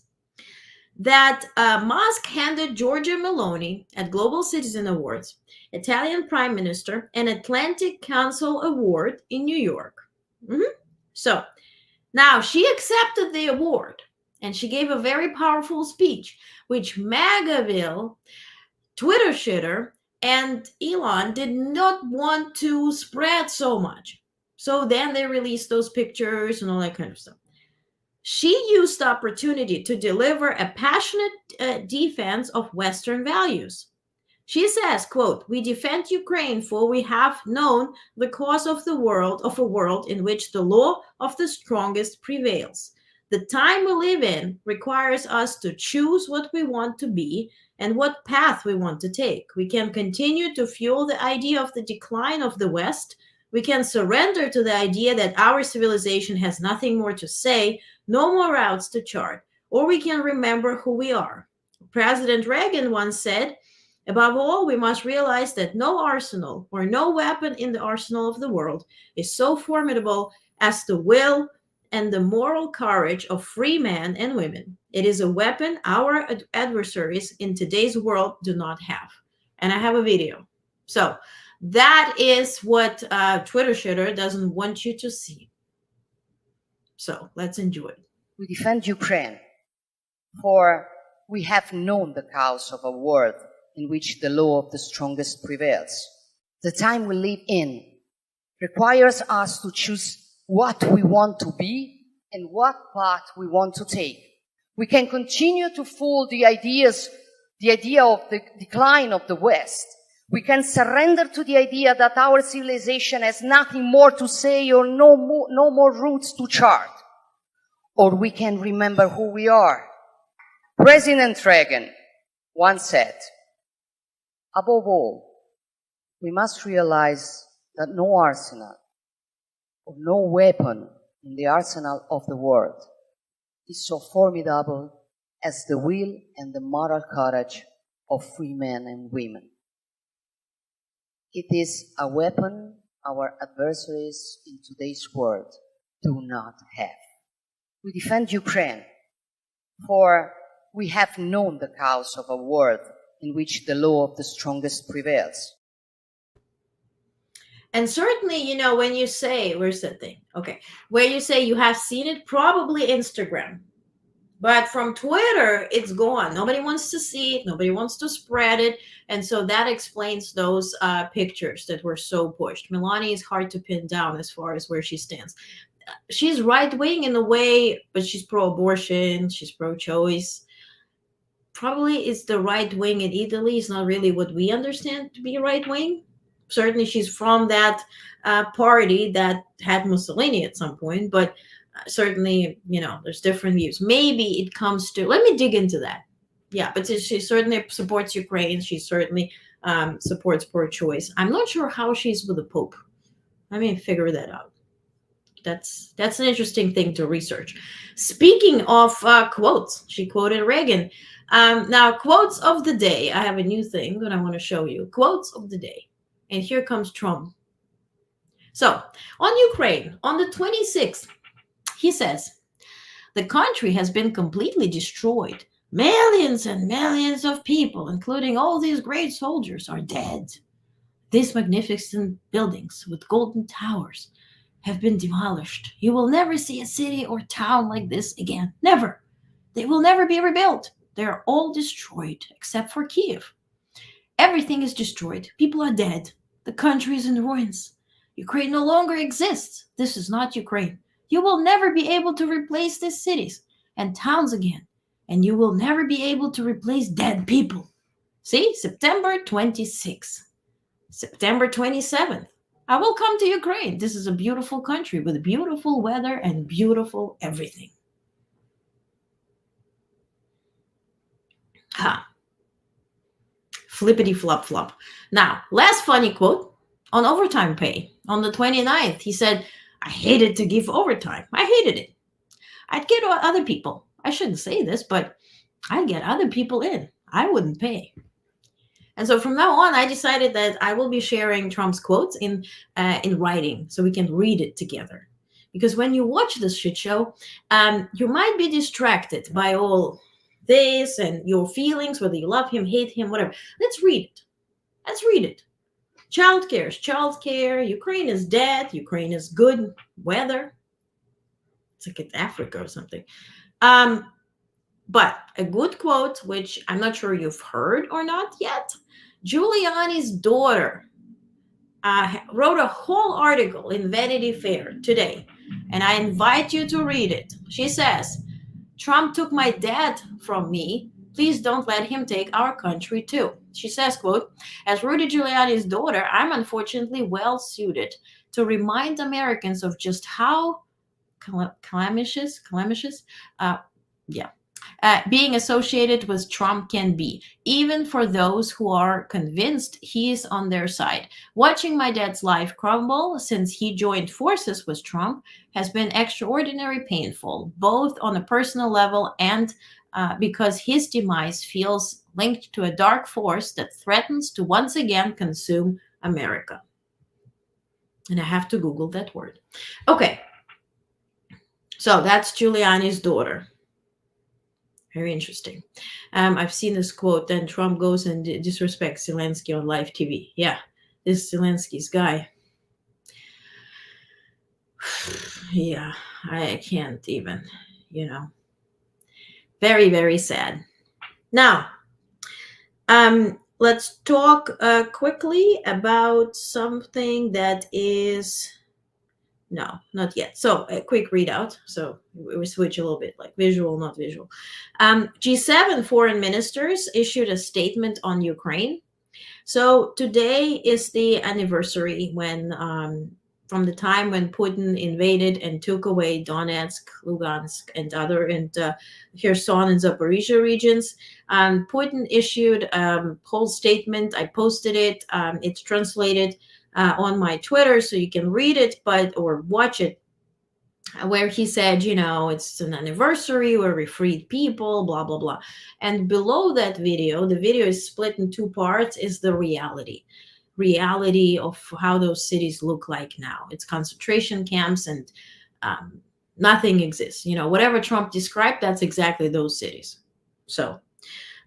Speaker 1: that Musk handed Giorgia Meloni at Global Citizen Awards, Italian Prime Minister, an Atlantic Council Award in New York. So now she accepted the award and she gave a very powerful speech, which MAGAville, Twitter shitter, and Elon did not want to spread so much. So then they released those pictures and all that kind of stuff. She used the opportunity to deliver a passionate defense of Western values. She says, quote, "We defend Ukraine, for we have known the cause of a world in which the law of the strongest prevails. The time we live in requires us to choose what we want to be and what path we want to take. We can continue to fuel the idea of the decline of the West. We can surrender to the idea that our civilization has nothing more to say, no more routes to chart, or we can remember who we are. President Reagan once said, above all, we must realize that no arsenal or no weapon in the arsenal of the world is so formidable as the will and the moral courage of free men and women. It is a weapon our adversaries in today's world do not have." And I have a video. So that is what Twitter shitter doesn't want you to see. So let's enjoy it.
Speaker 12: We defend Ukraine, for we have known the cause of a world in which the law of the strongest prevails. The time we live in requires us to choose what we want to be and what path we want to take. We can continue to fool the idea of the decline of the West. We can surrender to the idea that our civilization has nothing more to say or no more routes to chart. Or we can remember who we are. President Reagan once said, above all, we must realize that no arsenal or no weapon in the arsenal of the world is so formidable as the will and the moral courage of free men and women. It is a weapon our adversaries in today's world do not have. We defend Ukraine, for we have known the cause of a world in which the law of the strongest prevails.
Speaker 1: And certainly, when you say, where's that thing? Okay. Where you say you have seen it, probably Instagram. But from Twitter, it's gone. Nobody wants to see it. Nobody wants to spread it. And so that explains those pictures that were so pushed. Melania is hard to pin down as far as where she stands. She's right-wing in a way, but she's pro-abortion. She's pro-choice. Probably it's the right wing in Italy. It's not really what we understand to be right-wing. Certainly she's from that party that had Mussolini at some point, but certainly, there's different views. Maybe it comes to, let me dig into that. Yeah, but she certainly supports Ukraine. She certainly supports pro-choice. I'm not sure how she's with the Pope. Let me figure that out. That's an interesting thing to research. Speaking of quotes, she quoted Reagan. Now, quotes of the day. I have a new thing that I want to show you. Quotes of the day. And here comes Trump. So, on Ukraine, on the 26th, he says, the country has been completely destroyed. Millions and millions of people, including all these great soldiers, are dead. These magnificent buildings with golden towers have been demolished. You will never see a city or town like this again. Never. They will never be rebuilt. They are all destroyed except for Kiev. Everything is destroyed. People are dead. The country is in ruins. Ukraine no longer exists. This is not Ukraine. You will never be able to replace these cities and towns again. And you will never be able to replace dead people. See, September 26th. September 27th. I will come to Ukraine. This is a beautiful country with beautiful weather and beautiful everything. Ha. Flippity flop flop. Now, last funny quote on overtime pay. On the 29th, he said, I hated to give overtime. I hated it. I'd get other people. I shouldn't say this, but I'd get other people in. I wouldn't pay. And so from now on, I decided that I will be sharing Trump's quotes in writing so we can read it together. Because when you watch this shit show, you might be distracted by all this and your feelings, whether you love him, hate him, whatever. Let's read it. Let's read it. Childcare is childcare. Ukraine is dead. Ukraine is good weather. It's like it's Africa or something. But a good quote, which I'm not sure you've heard or not yet. Giuliani's daughter wrote a whole article in Vanity Fair today, and I invite you to read it. She says, Trump took my dad from me. Please don't let him take our country too. She says, quote, as Rudy Giuliani's daughter, I'm unfortunately well suited to remind Americans of just how calamitous, being associated with Trump can be, even for those who are convinced he is on their side. Watching my dad's life crumble since he joined forces with Trump has been extraordinarily painful, both on a personal level and because his demise feels linked to a dark force that threatens to once again consume America. And I have to Google that word. Okay. So that's Giuliani's daughter. Very interesting. I've seen this quote, then Trump goes and disrespects Zelensky on live TV. Yeah, this Zelensky's guy. Yeah, I can't even, Very, very sad. Now, let's talk quickly about something that is... No, not yet. So a quick readout. So we switch a little bit, like visual, not visual. G7 foreign ministers issued a statement on Ukraine. So today is the anniversary when, from the time when Putin invaded and took away Donetsk, Lugansk, and Kherson and Zaporizhia regions. Putin issued a whole statement. I posted it. It's translated on my Twitter, so you can read it, or watch it, where he said, it's an anniversary where we freed people, blah, blah, blah. And below that video, the video is split in two parts, is the reality of how those cities look like now. It's concentration camps and nothing exists. Whatever Trump described, that's exactly those cities. So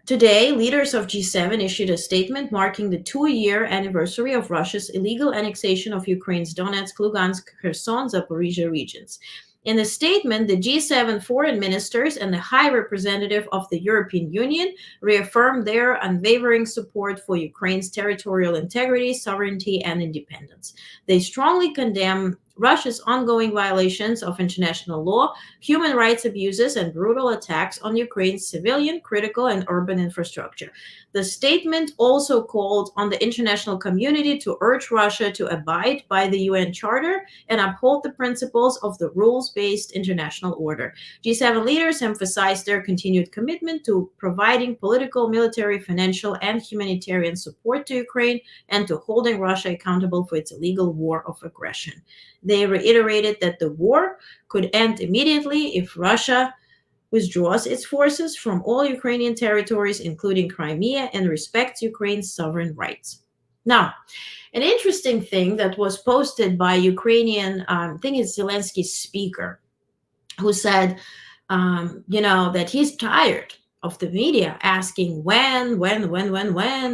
Speaker 1: today, leaders of G7 issued a statement marking the 2-year anniversary of Russia's illegal annexation of Ukraine's Donetsk, Lugansk, Kherson, Zaporizhia regions. In a statement, the G7 foreign ministers and the High Representative of the European Union reaffirmed their unwavering support for Ukraine's territorial integrity, sovereignty, and independence. They strongly condemn Russia's ongoing violations of international law, human rights abuses, and brutal attacks on Ukraine's civilian, critical, and urban infrastructure. The statement also called on the international community to urge Russia to abide by the UN Charter and uphold the principles of the rules-based international order. G7 leaders emphasized their continued commitment to providing political, military, financial, and humanitarian support to Ukraine and to holding Russia accountable for its illegal war of aggression. They reiterated that the war could end immediately if Russia withdraws its forces from all Ukrainian territories, including Crimea, and respects Ukraine's sovereign rights. Now, an interesting thing that was posted by Ukrainian, I think it's Zelensky's speaker, who said, that he's tired of the media asking when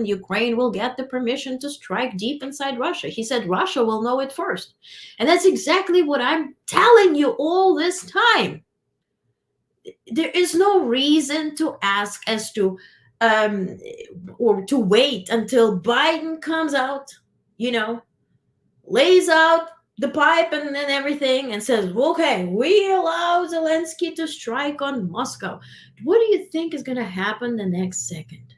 Speaker 1: Ukraine will get the permission to strike deep inside Russia. He said Russia will know it first. And that's exactly what I'm telling you all this time. There is no reason to ask as to or to wait until Biden comes out, lays out the pipe and everything and says, okay, we allow Zelensky to strike on Moscow. What do you think is going to happen the next second?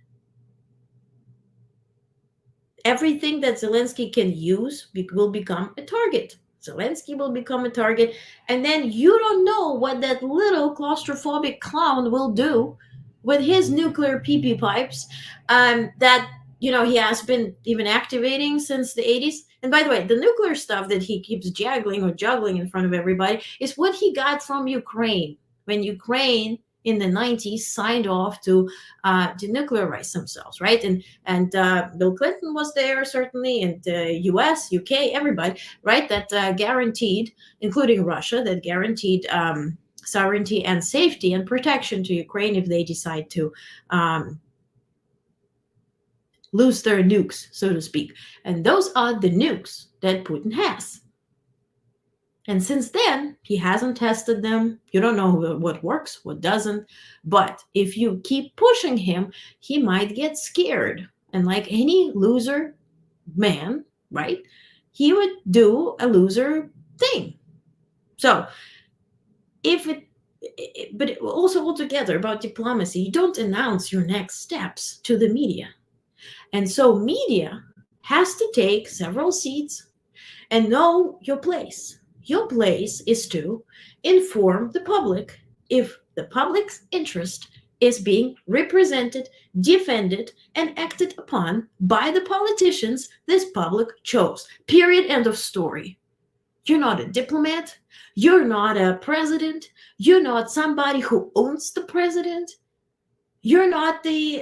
Speaker 1: Everything that Zelensky can use will become a target. Zelensky will become a target. And then you don't know what that little claustrophobic clown will do with his nuclear pee-pee pipes that he has been even activating since the 80s. And by the way, the nuclear stuff that he keeps juggling in front of everybody is what he got from Ukraine when Ukraine in the 90s signed off to denuclearize themselves, right? And Bill Clinton was there, certainly, and US, UK, everybody, right? That guaranteed, including Russia, that guaranteed sovereignty and safety and protection to Ukraine if they decide to lose their nukes, so to speak. And those are the nukes that Putin has. And since then, he hasn't tested them. You don't know what works, what doesn't. But if you keep pushing him, he might get scared. And like any loser man, right, he would do a loser thing. So but also altogether about diplomacy, you don't announce your next steps to the media. And so media has to take several seats and know your place. Your place is to inform the public if the public's interest is being represented, defended, and acted upon by the politicians this public chose. Period. End of story. You're not a diplomat. You're not a president. You're not somebody who owns the president. You're not the,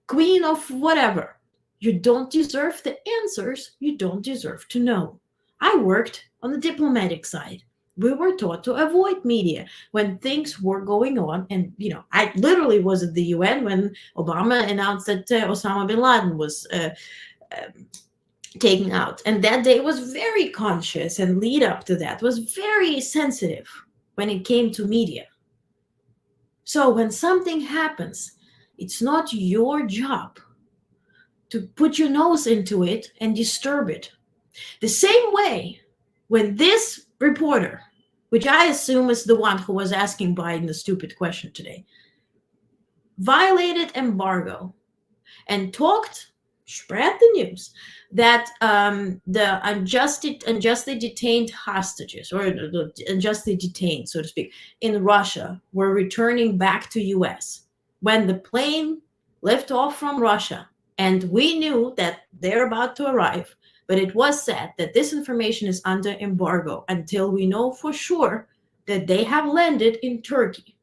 Speaker 1: queen of whatever. You don't deserve the answers. You don't deserve to know. I worked on the diplomatic side. We were taught to avoid media when things were going on. And, I literally was at the UN when Obama announced that Osama bin Laden was taken out. And that day was very conscious, and lead up to that was very sensitive when it came to media. So when something happens, it's not your job to put your nose into it and disturb it. The same way when this reporter, which I assume is the one who was asking Biden the stupid question today, violated embargo and spread the news that the unjustly detained hostages, or the unjustly detained, so to speak, in Russia were returning back to US when the plane left off from Russia. And we knew that they're about to arrive, but it was said that this information is under embargo until we know for sure that they have landed in Turkey.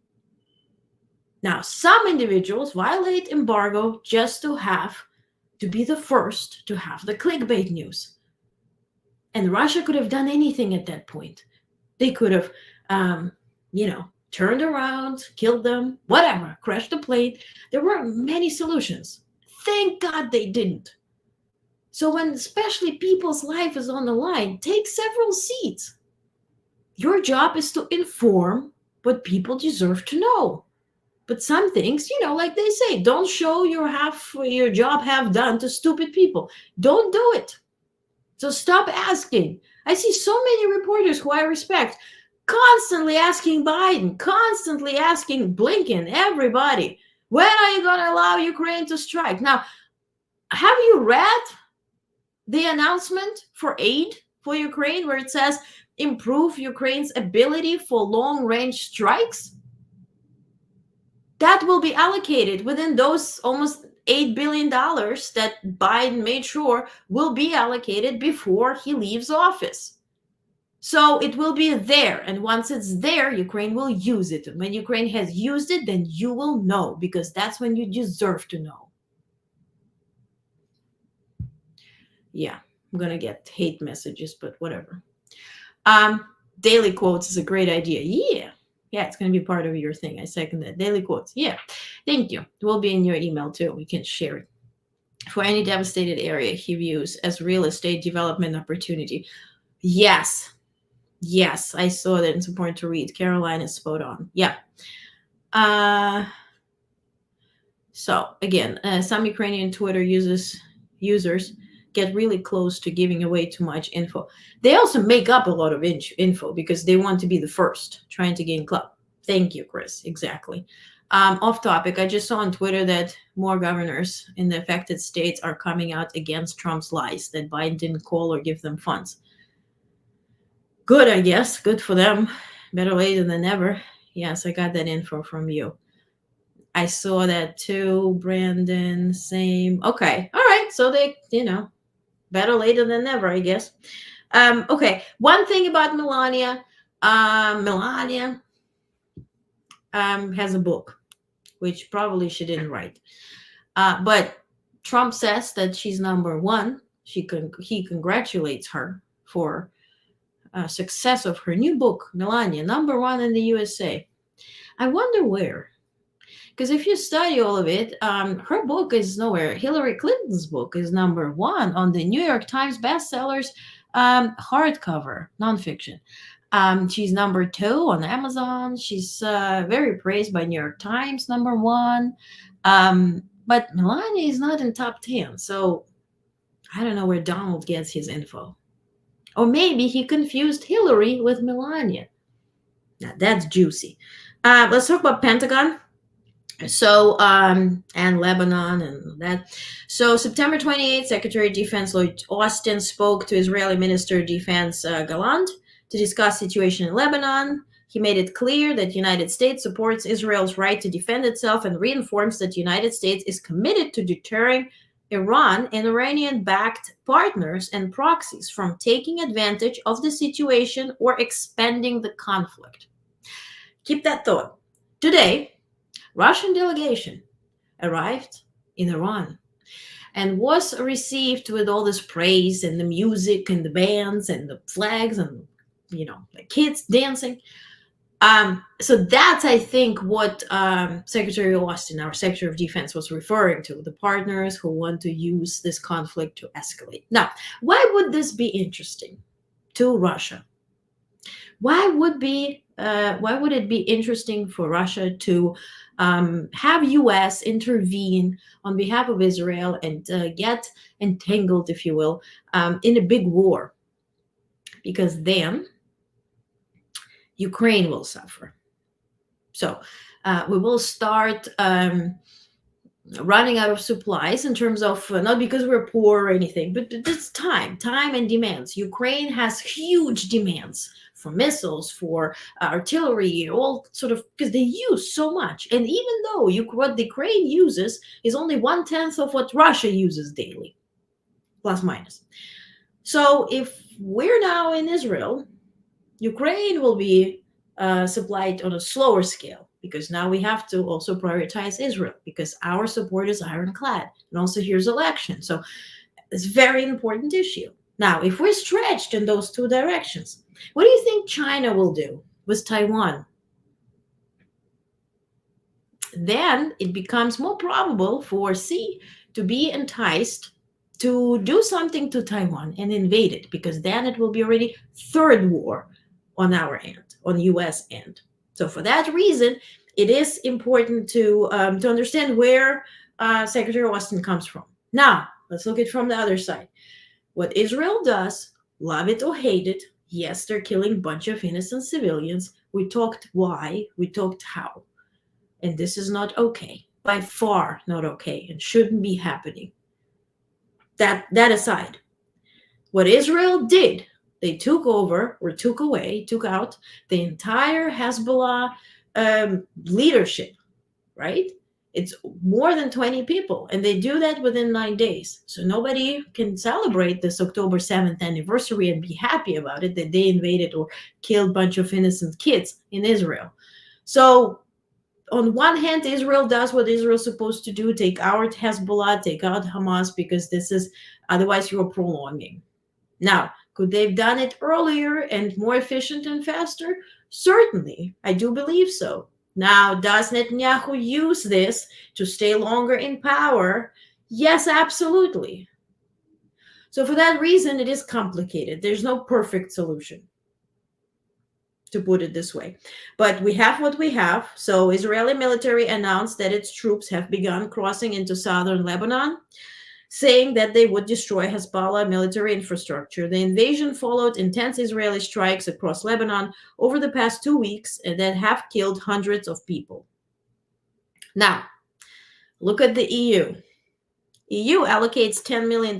Speaker 1: Now, some individuals violate embargo just to be the first to have the clickbait news. And Russia could have done anything at that point. They could have, turned around, killed them, whatever, crashed the plane. There were many solutions. Thank God they didn't. So when especially people's life is on the line, take several seats. Your job is to inform what people deserve to know. But some things, like they say, don't show your job half done to stupid people. Don't do it. So stop asking. I see so many reporters who I respect constantly asking Biden, constantly asking Blinken, everybody, when are you going to allow Ukraine to strike? Now, have you read the announcement for aid for Ukraine where it says improve Ukraine's ability for long range strikes? That will be allocated within those almost $8 billion that Biden made sure will be allocated before he leaves office. So it will be there. And once it's there, Ukraine will use it. And when Ukraine has used it, then you will know, because that's when you deserve to know. Yeah, I'm going to get hate messages, but whatever. Daily quotes is a great idea. Yeah, it's going to be part of your thing. I second that. Daily quotes. Yeah, thank you. It will be in your email too. We can share it. For any devastated area he views as real estate development opportunity. Yes, I saw that. It's important to read. Caroline is spot on. Yeah. So again, some Ukrainian Twitter users get really close to giving away too much info. They also make up a lot of info because they want to be the first, trying to gain clout. Thank you, Chris. Exactly. Off topic, I just saw on Twitter that more governors in the affected states are coming out against Trump's lies that Biden didn't call or give them funds. Good, I guess. Good for them. Better later than never. Yes, I got that info from you. I saw that too, Brandon. Same. Okay. All right. So they, better later than never, I guess. Okay. One thing about Melania. Melania has a book, which probably she didn't write. But Trump says that she's number one. He congratulates her for success of her new book, Melania, number one in the USA. I wonder where. Because if you study all of it, her book is nowhere. Hillary Clinton's book is number one on the New York Times bestsellers hardcover, nonfiction. She's number 2 on Amazon. She's very praised by New York Times, number 1. But Melania is not in top 10. So I don't know where Donald gets his info. Or maybe he confused Hillary with Melania. Now that's juicy. Let's talk about Pentagon. So, and Lebanon and that. So, September 28th, Secretary of Defense Lloyd Austin spoke to Israeli Minister of Defense Gallant to discuss situation in Lebanon. He made it clear that the United States supports Israel's right to defend itself and reinforced that the United States is committed to deterring Iran and Iranian-backed partners and proxies from taking advantage of the situation or expanding the conflict. Keep that thought. Today, Russian delegation arrived in Iran and was received with all this praise and the music and the bands and the flags and, the kids dancing. So that's, I think, what Secretary Austin, our Secretary of Defense, was referring to, the partners who want to use this conflict to escalate. Now, why would this be interesting to Russia? Why would it be interesting for Russia to have U.S. intervene on behalf of Israel and get entangled, if you will, in a big war? Because then Ukraine will suffer. So we will start running out of supplies in terms of, not because we're poor or anything, but it's time and demands. Ukraine has huge demands for missiles, for artillery, all sort of, because they use so much. And even though what the Ukraine uses is only 1/10 of what Russia uses daily, plus minus. So if we're now in Israel, Ukraine will be supplied on a slower scale, because now we have to also prioritize Israel because our support is ironclad. And also here's election. So it's a very important issue. Now, if we're stretched in those two directions, what do you think China will do with Taiwan? Then it becomes more probable for Xi to be enticed to do something to Taiwan and invade it, because then it will be already third war on our end, on U.S. end. So for that reason, it is important to understand where Secretary Austin comes from. Now, let's look at it from the other side. What Israel does, love it or hate it, yes, they're killing a bunch of innocent civilians. We talked why, we talked how. And this is not okay. By far not okay and shouldn't be happening. That aside, what Israel did, they took over or took out the entire Hezbollah leadership, right? It's more than 20 people, and they do that within 9 days. So nobody can celebrate this October 7th anniversary and be happy about it, that they invaded or killed a bunch of innocent kids in Israel. So on one hand, Israel does what Israel's supposed to do, take out Hezbollah, take out Hamas, because this is, otherwise you're prolonging. Now, could they have done it earlier and more efficient and faster? Certainly, I do believe so. Now, does Netanyahu use this to stay longer in power? Yes, absolutely. So for that reason, it is complicated. There's no perfect solution, to put it this way. But we have what we have. So Israeli military announced that its troops have begun crossing into southern Lebanon, saying that they would destroy Hezbollah military infrastructure. The invasion followed intense Israeli strikes across Lebanon over the past 2 weeks that have killed hundreds of people. Now, look at the EU. EU allocates $10 million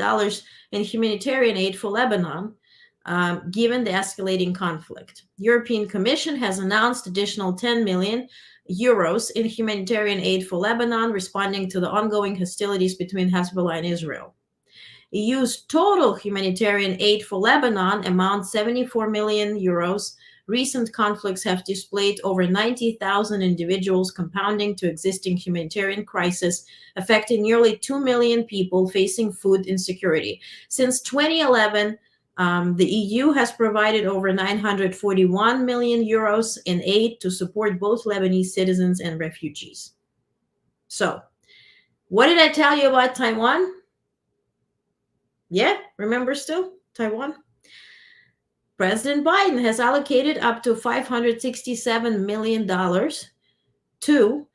Speaker 1: in humanitarian aid for Lebanon, given the escalating conflict. European Commission has announced additional 10 million euros in humanitarian aid for Lebanon, responding to the ongoing hostilities between Hezbollah and Israel. EU's total humanitarian aid for Lebanon amounts 74 million euros. Recent conflicts have displaced over 90,000 individuals, compounding to existing humanitarian crisis, affecting nearly 2 million people facing food insecurity. Since 2011, the EU has provided over 941 million euros in aid to support both Lebanese citizens and refugees. So, what did I tell you about Taiwan? Yeah, remember still? Taiwan? President Biden has allocated up to $567 million to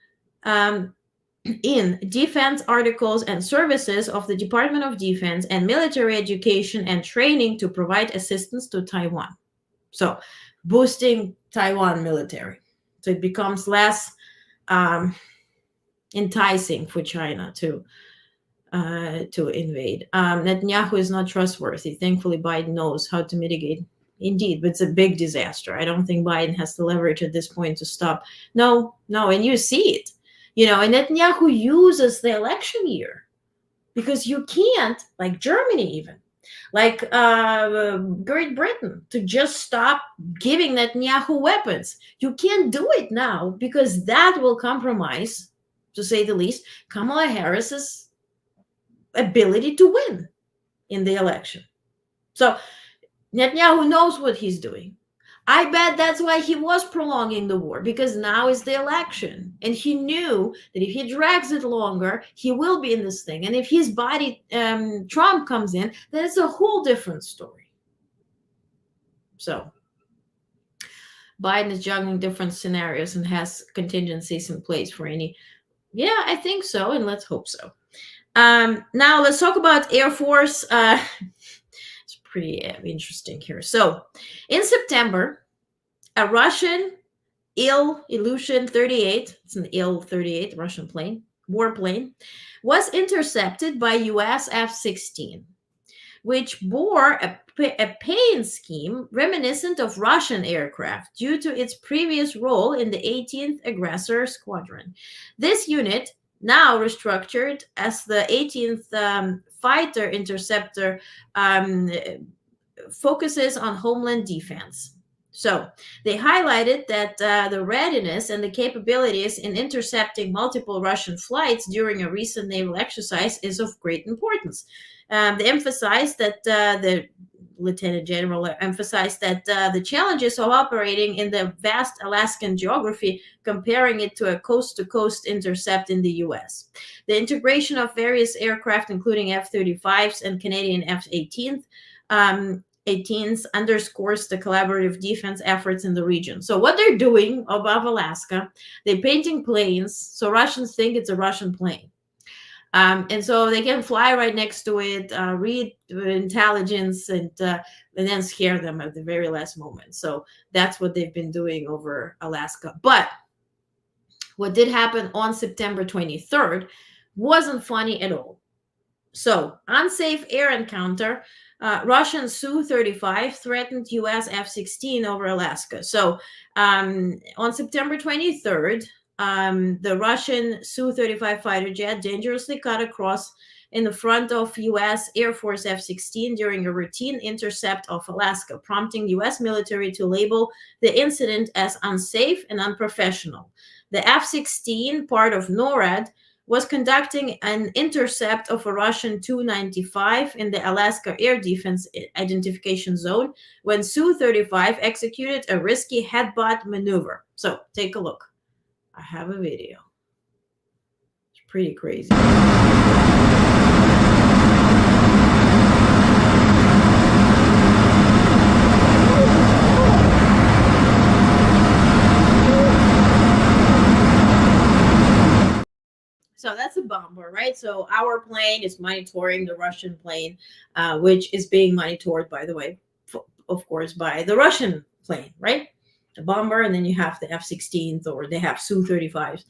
Speaker 1: in defense articles and services of the Department of Defense and military education and training to provide assistance to Taiwan. So boosting Taiwan military. So it becomes less enticing for China to invade. Netanyahu is not trustworthy. Thankfully, Biden knows how to mitigate. Indeed, but it's a big disaster. I don't think Biden has the leverage at this point to stop. No, and you see it. And Netanyahu uses the election year because you can't, like Germany even, like Great Britain, to just stop giving Netanyahu weapons. You can't do it now because that will compromise, to say the least, Kamala Harris's ability to win in the election. So Netanyahu knows what he's doing. I bet that's why he was prolonging the war, because now is the election. And he knew that if he drags it longer, he will be in this thing. And if his body, Trump comes in, then it's a whole different story. So Biden is juggling different scenarios and has contingencies in place for any. Yeah, I think so. And let's hope so. Now let's talk about Air Force. It's pretty interesting here. So in September, a Russian Il-38, it's an Il-38 Russian plane, warplane, was intercepted by US F-16, which bore a paying scheme reminiscent of Russian aircraft due to its previous role in the 18th Aggressor Squadron. This unit, now restructured as the 18th Fighter Interceptor, focuses on homeland defense. So they highlighted that the readiness and the capabilities in intercepting multiple Russian flights during a recent naval exercise is of great importance. They emphasized that the Lieutenant General emphasized that the challenges of operating in the vast Alaskan geography, comparing it to a coast-to-coast intercept in the U.S. The integration of various aircraft, including F-35s and Canadian F-18s, 18th underscores the collaborative defense efforts in the region. So what they're doing above Alaska, they're painting planes, so Russians think it's a Russian plane. And so they can fly right next to it, read intelligence, and then scare them at the very last moment. So that's what they've been doing over Alaska. But what did happen on September 23rd wasn't funny at all. So, unsafe air encounter. Russian Su-35 threatened U.S. F-16 over Alaska. So, on September 23rd, the Russian Su-35 fighter jet dangerously cut across in the front of U.S. Air Force F-16 during a routine intercept of Alaska, prompting U.S. military to label the incident as unsafe and unprofessional. The F-16, part of NORAD, was conducting an intercept of a Russian Tu-95 in the Alaska Air Defense Identification Zone when Su-35 executed a risky headbutt maneuver. So take a look. I have a video. It's pretty crazy. So that's a bomber, right? So our plane is monitoring the Russian plane, which is being monitored, by the way, of course, by the Russian plane, right? The bomber, and then you have the F-16s, or they have Su-35s.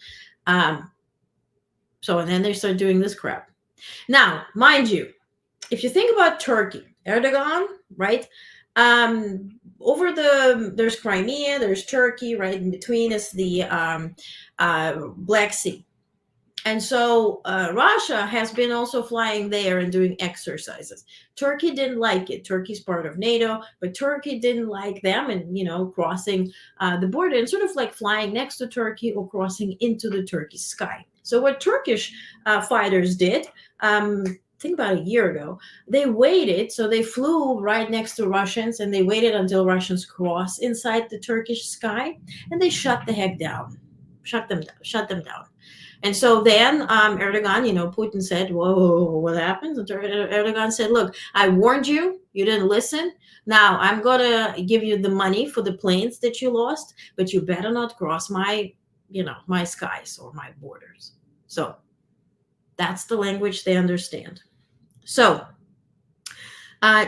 Speaker 1: So, and then they start doing this crap. Now, mind you, if you think about Turkey, Erdogan, right? There's Crimea, there's Turkey, right? In between is the Black Sea. And so Russia has been also flying there and doing exercises. Turkey didn't like it. Turkey's part of NATO, but Turkey didn't like them and, crossing the border and sort of like flying next to Turkey or crossing into the Turkish sky. So what Turkish fighters did, think about a year ago, they waited. So they flew right next to Russians and they waited until Russians cross inside the Turkish sky and they shut the heck down, shut them down. And so then Erdogan, Putin said, whoa, what happens? And Erdogan said, look, I warned you. You didn't listen. Now I'm going to give you the money for the planes that you lost, but you better not cross my skies or my borders. So that's the language they understand. So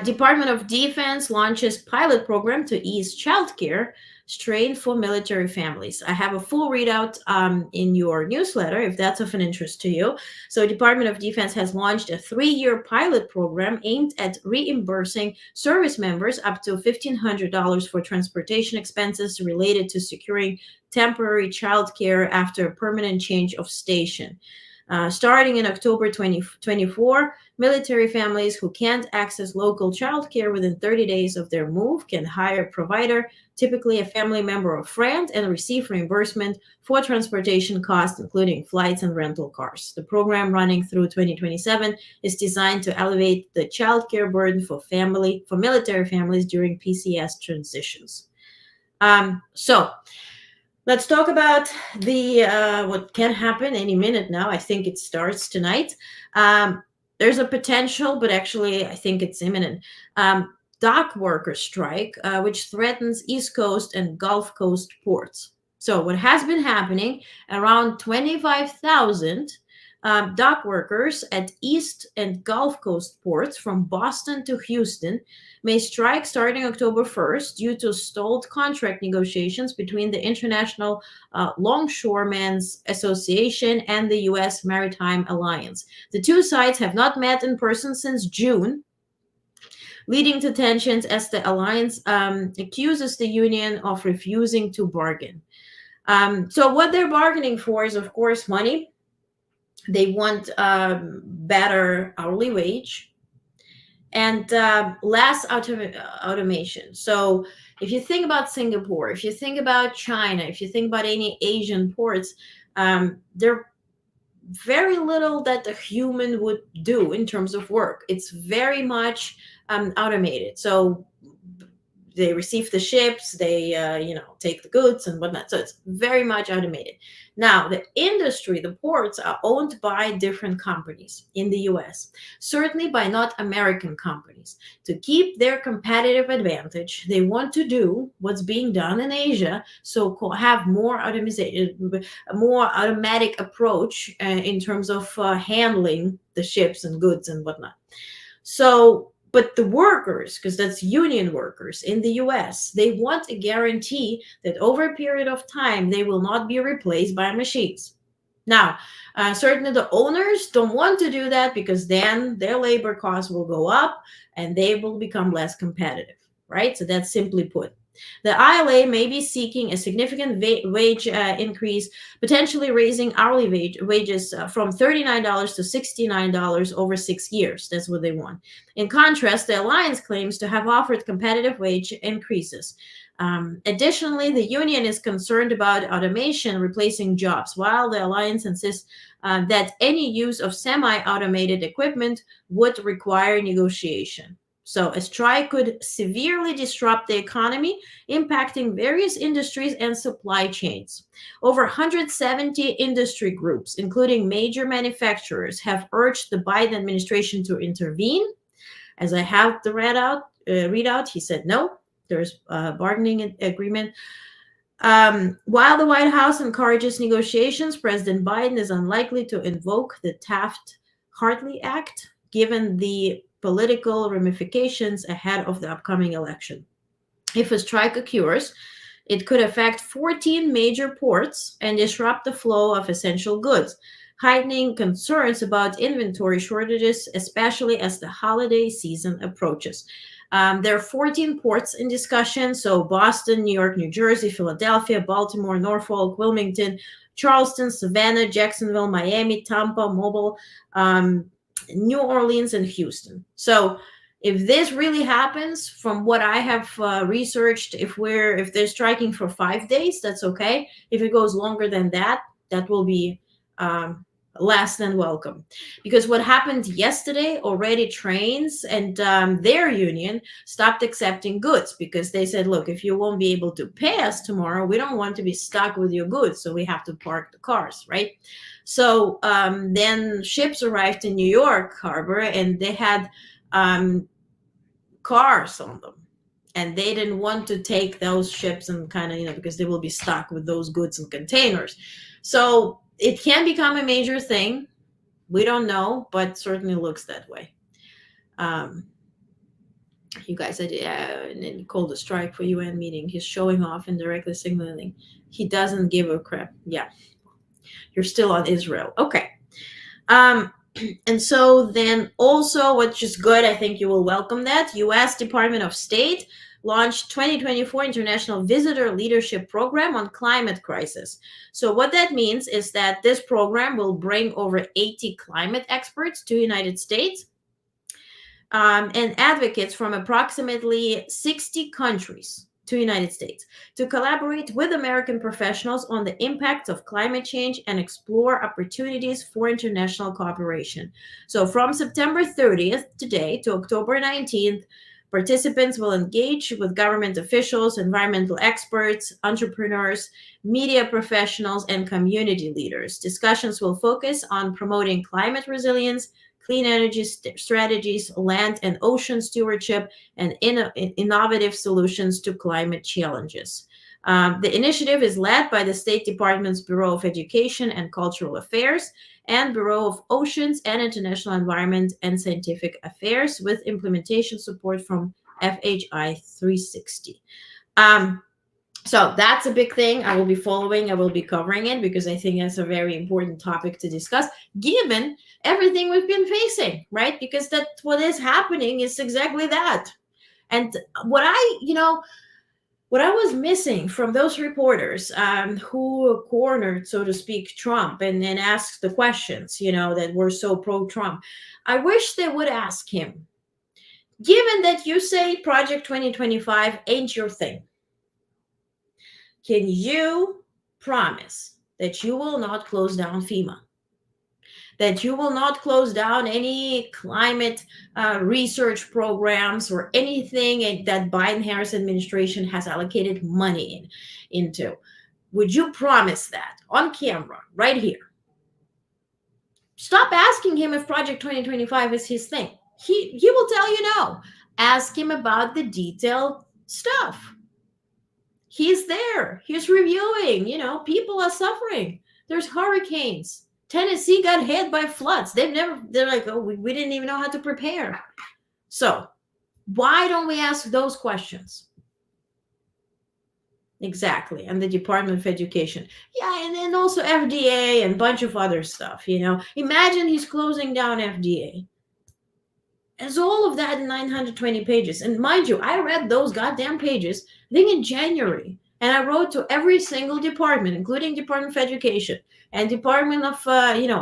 Speaker 1: Department of Defense launches pilot program to ease childcare strain for military families. I have a full readout in your newsletter if that's of an interest to you. So Department of Defense has launched a 3-year pilot program aimed at reimbursing service members up to $1,500 for transportation expenses related to securing temporary childcare after a permanent change of station. Starting in October 2024, military families who can't access local childcare within 30 days of their move can hire a provider, typically a family member or friend, and receive reimbursement for transportation costs, including flights and rental cars. The program, running through 2027, is designed to elevate the childcare burden for military families during PCS transitions. So let's talk about the what can happen any minute now. I think it starts tonight. There's a potential, but actually I think it's imminent. Dock worker strike, which threatens East Coast and Gulf Coast ports. So what has been happening, around 25,000 dock workers at East and Gulf Coast ports from Boston to Houston may strike starting October 1st due to stalled contract negotiations between the International Longshoremen's Association and the U.S. Maritime Alliance. The two sides have not met in person since June, leading to tensions as the alliance accuses the union of refusing to bargain. So what they're bargaining for is, of course, money. They want better hourly wage and less automation. So if you think about Singapore, if you think about China, if you think about any Asian ports, there very little that the human would do in terms of work. It's very much automated. So they receive the ships, they take the goods and whatnot. So it's very much automated. Now the industry, the ports are owned by different companies in the US, certainly by not American companies. To keep their competitive advantage, they want to do what's being done in Asia, so have more more automatic approach in terms of handling the ships and goods and whatnot. So, but the workers, because that's union workers in the US, they want a guarantee that over a period of time, they will not be replaced by machines. Now, certainly the owners don't want to do that because then their labor costs will go up and they will become less competitive, right? So that's simply put. The ILA may be seeking a significant wage increase, potentially raising hourly wages from $39 to $69 over 6 years. That's what they want. In contrast, the Alliance claims to have offered competitive wage increases. Additionally, the union is concerned about automation replacing jobs, while the Alliance insists that any use of semi-automated equipment would require negotiation. So a strike could severely disrupt the economy, impacting various industries and supply chains. Over 170 industry groups, including major manufacturers, have urged the Biden administration to intervene. As I have the readout, he said no. There's a bargaining agreement. While the White House encourages negotiations, President Biden is unlikely to invoke the Taft-Hartley Act, given the political ramifications ahead of the upcoming election. If a strike occurs, it could affect 14 major ports and disrupt the flow of essential goods, heightening concerns about inventory shortages, especially as the holiday season approaches. There are 14 ports in discussion, so Boston, New York, New Jersey, Philadelphia, Baltimore, Norfolk, Wilmington, Charleston, Savannah, Jacksonville, Miami, Tampa, Mobile, New Orleans, and Houston. So if this really happens, from what I have researched, if they're striking for 5 days, that's okay. If it goes longer than that, that will be less than welcome. Because what happened yesterday, already trains and their union stopped accepting goods because they said, look, if you won't be able to pay us tomorrow, we don't want to be stuck with your goods, so we have to park the cars, right? So then ships arrived in New York Harbor and they had cars on them. And they didn't want to take those ships and kind of, because they will be stuck with those goods and containers. So it can become a major thing. We don't know, but certainly looks that way. You guys said, and then called a strike for UN meeting. He's showing off and directly signaling he doesn't give a crap. Yeah. You're still on Israel. Okay. And so then also, which is good, I think you will welcome that, U.S. Department of State launched 2024 International Visitor Leadership Program on climate crisis. So what that means is that this program will bring over 80 climate experts to the United States and advocates from approximately 60 countries to the United States to collaborate with American professionals on the impacts of climate change and explore opportunities for international cooperation. So from September 30th today to October 19th, participants will engage with government officials, environmental experts, entrepreneurs, media professionals, and community leaders. Discussions will focus on promoting climate resilience, clean energy strategies, land and ocean stewardship, and innovative solutions to climate challenges. The initiative is led by the State Department's Bureau of Education and Cultural Affairs and Bureau of Oceans and International Environment and Scientific Affairs, with implementation support from FHI 360. So that's a big thing. I will be following, I will be covering it because I think that's a very important topic to discuss, given everything we've been facing, right? Because that's what is happening is exactly that. And what I was missing from those reporters who cornered, so to speak, Trump and asked the questions, that were so pro-Trump, I wish they would ask him, given that you say Project 2025 ain't your thing, can you promise that you will not close down FEMA? that you will not close down any climate research programs or anything that Biden-Harris administration has allocated money into. Would you promise that on camera right here? Stop asking him if Project 2025 is his thing. He will tell you no. Ask him about the detailed stuff. He's there. He's reviewing. People are suffering. There's hurricanes. Tennessee got hit by floods. They're like, oh, we didn't even know how to prepare. So why don't we ask those questions? Exactly. And the Department of Education. Yeah, and then also FDA and a bunch of other stuff, Imagine he's closing down FDA. There's all of that in 920 pages. And mind you, I read those goddamn pages, I think in January. And I wrote to every single department, including Department of Education and Department of,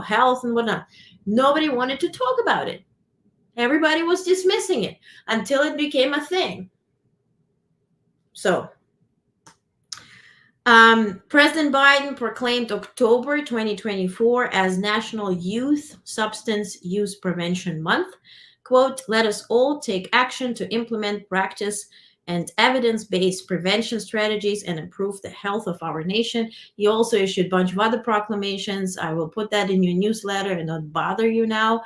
Speaker 1: Health and whatnot. Nobody wanted to talk about it. Everybody was dismissing it until it became a thing. So, President Biden proclaimed October 2024 as National Youth Substance Use Prevention Month. Quote, let us all take action to implement practice and evidence-based prevention strategies and improve the health of our nation. He also issued a bunch of other proclamations. I will put that in your newsletter and not bother you now.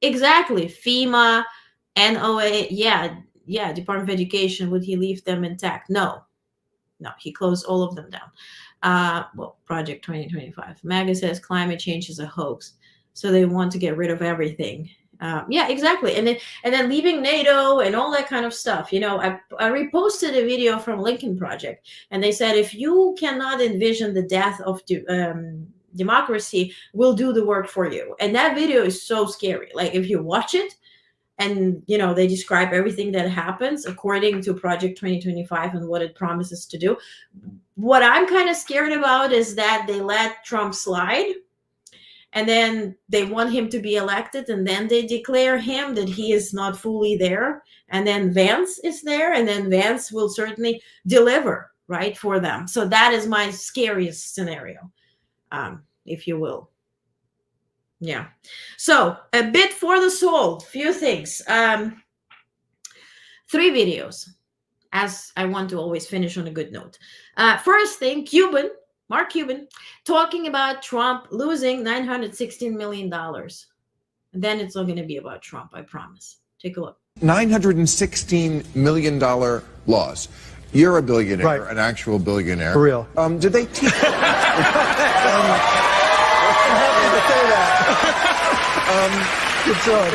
Speaker 1: Exactly. FEMA, NOA, yeah, Department of Education, would he leave them intact? No, he closed all of them down. Project 2025. MAGA says climate change is a hoax. So they want to get rid of everything. Yeah, exactly. And then leaving NATO and all that kind of stuff. I reposted a video from Lincoln Project, and they said, if you cannot envision the death of democracy, we'll do the work for you. And that video is so scary. Like, if you watch it, and, they describe everything that happens according to Project 2025 and what it promises to do. What I'm kind of scared about is that they let Trump slide, and then they want him to be elected, and then they declare him that he is not fully there. And then Vance is there, and then Vance will certainly deliver, right, for them. So that is my scariest scenario, if you will. Yeah. So a bit for the soul, few things. 3 videos, as I want to always finish on a good note. First thing, Mark Cuban, talking about Trump losing $916 million. And then it's not going to be about Trump, I promise. Take a look.
Speaker 13: $916 million loss. You're a billionaire,
Speaker 14: right.
Speaker 13: An actual billionaire.
Speaker 14: For real.
Speaker 13: Did they teach...
Speaker 14: Good job.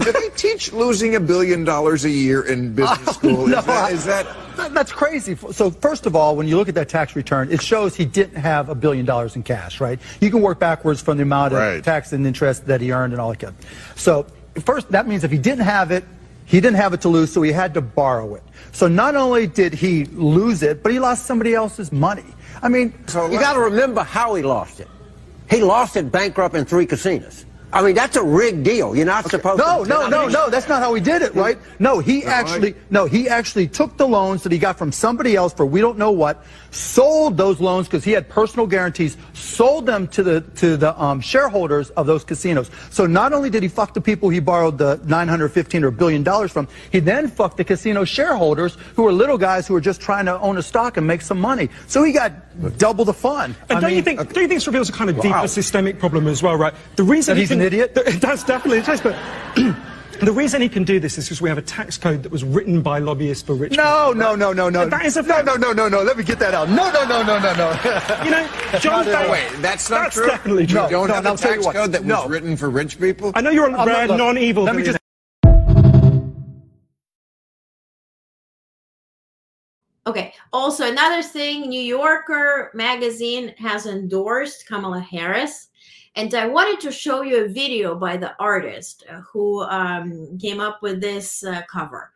Speaker 13: Did they teach losing $1 billion a year in business school?
Speaker 14: No,
Speaker 13: That's
Speaker 14: crazy. So first of all, when you look at that tax return, it shows he didn't have $1 billion in cash, right? You can work backwards from the amount of tax and interest that he earned and all that kind. So first, that means if he didn't have it to lose, so he had to borrow it. So not only did he lose it, but he lost somebody else's money. I mean,
Speaker 15: you got to remember how he lost it. He lost it bankrupt in 3 casinos. I mean, that's a rigged deal. You're not supposed to.
Speaker 14: No, that's not how he did it, right? No, he actually took the loans that he got from somebody else for we don't know what, sold those loans because he had personal guarantees, sold them to the shareholders of those casinos. So not only did he fuck the people he borrowed the $915 or $1 billion from, he then fucked the casino shareholders who were little guys who were just trying to own a stock and make some money. So he got double the fun.
Speaker 16: And don't you think this reveals a kind of deeper systemic problem as well, right? The reason
Speaker 14: he's an idiot?
Speaker 16: That's definitely the case, but the reason he can do this is because we have a tax code that was written by lobbyists for rich people.
Speaker 14: No.
Speaker 16: That is a fact.
Speaker 14: No. Let me get that out. No.
Speaker 16: You know, John
Speaker 13: Wait, that's not true?
Speaker 16: That's definitely true.
Speaker 13: You don't have a tax code that was written for rich people?
Speaker 16: I know you're a rare non-evil.
Speaker 14: Let me just...
Speaker 1: Okay. Also, another thing, New Yorker magazine has endorsed Kamala Harris. And I wanted to show you a video by the artist who came up with this cover.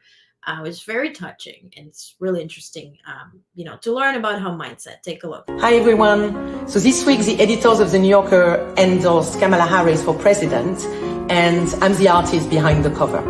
Speaker 1: It was very touching, and it's really interesting, to learn about her mindset. Take a look.
Speaker 17: Hi, everyone. So this week, the editors of The New Yorker endorsed Kamala Harris for president, and I'm the artist behind the cover.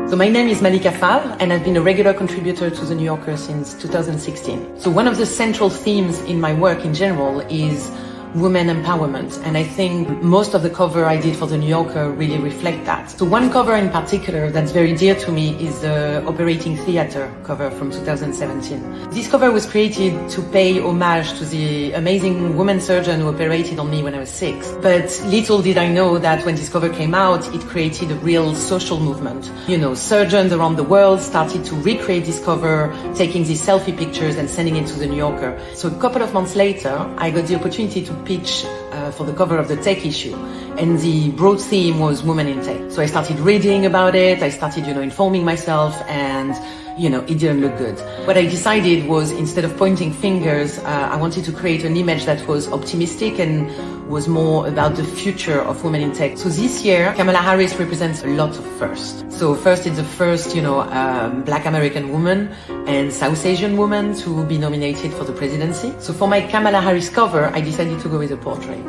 Speaker 17: So my name is Malika Favre, and I've been a regular contributor to The New Yorker since 2016. So one of the central themes in my work in general is women empowerment. And I think most of the cover I did for the New Yorker really reflect that. So one cover in particular that's very dear to me is the Operating Theater cover from 2017. This cover was created to pay homage to the amazing woman surgeon who operated on me when I was 6. But little did I know that when this cover came out, it created a real social movement. You know, surgeons around the world started to recreate this cover, taking these selfie pictures and sending it to the New Yorker. So a couple of months later, I got the opportunity to pitch for the cover of the tech issue. And the broad theme was women in tech. So I started reading about it, I started, informing myself, and, it didn't look good. What I decided was, instead of pointing fingers, I wanted to create an image that was optimistic and was more about the future of women in tech. So this year, Kamala Harris represents a lot of firsts. So first, it's the first, Black American woman and South Asian woman to be nominated for the presidency. So for my Kamala Harris cover, I decided to go with a portrait.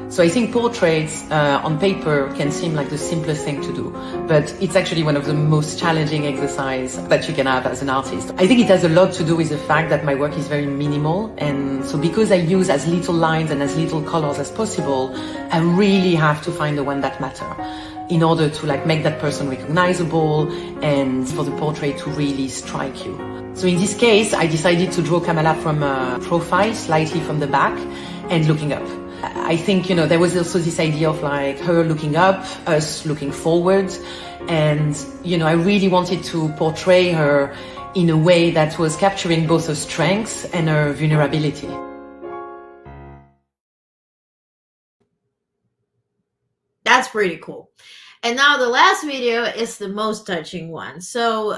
Speaker 17: So I think portraits on paper can seem like the simplest thing to do, but it's actually one of the most challenging exercises that you can have as an artist. I think it has a lot to do with the fact that my work is very minimal, and so because I use as little lines and as little colors as possible, I really have to find the one that matter in order to make that person recognizable and for the portrait to really strike you. So in this case, I decided to draw Kamala from a profile, slightly from the back, and looking up. I think, there was also this idea of her looking up, us looking forward. And, I really wanted to portray her in a way that was capturing both her strengths and her vulnerability.
Speaker 1: That's pretty cool. And now the last video is the most touching one. So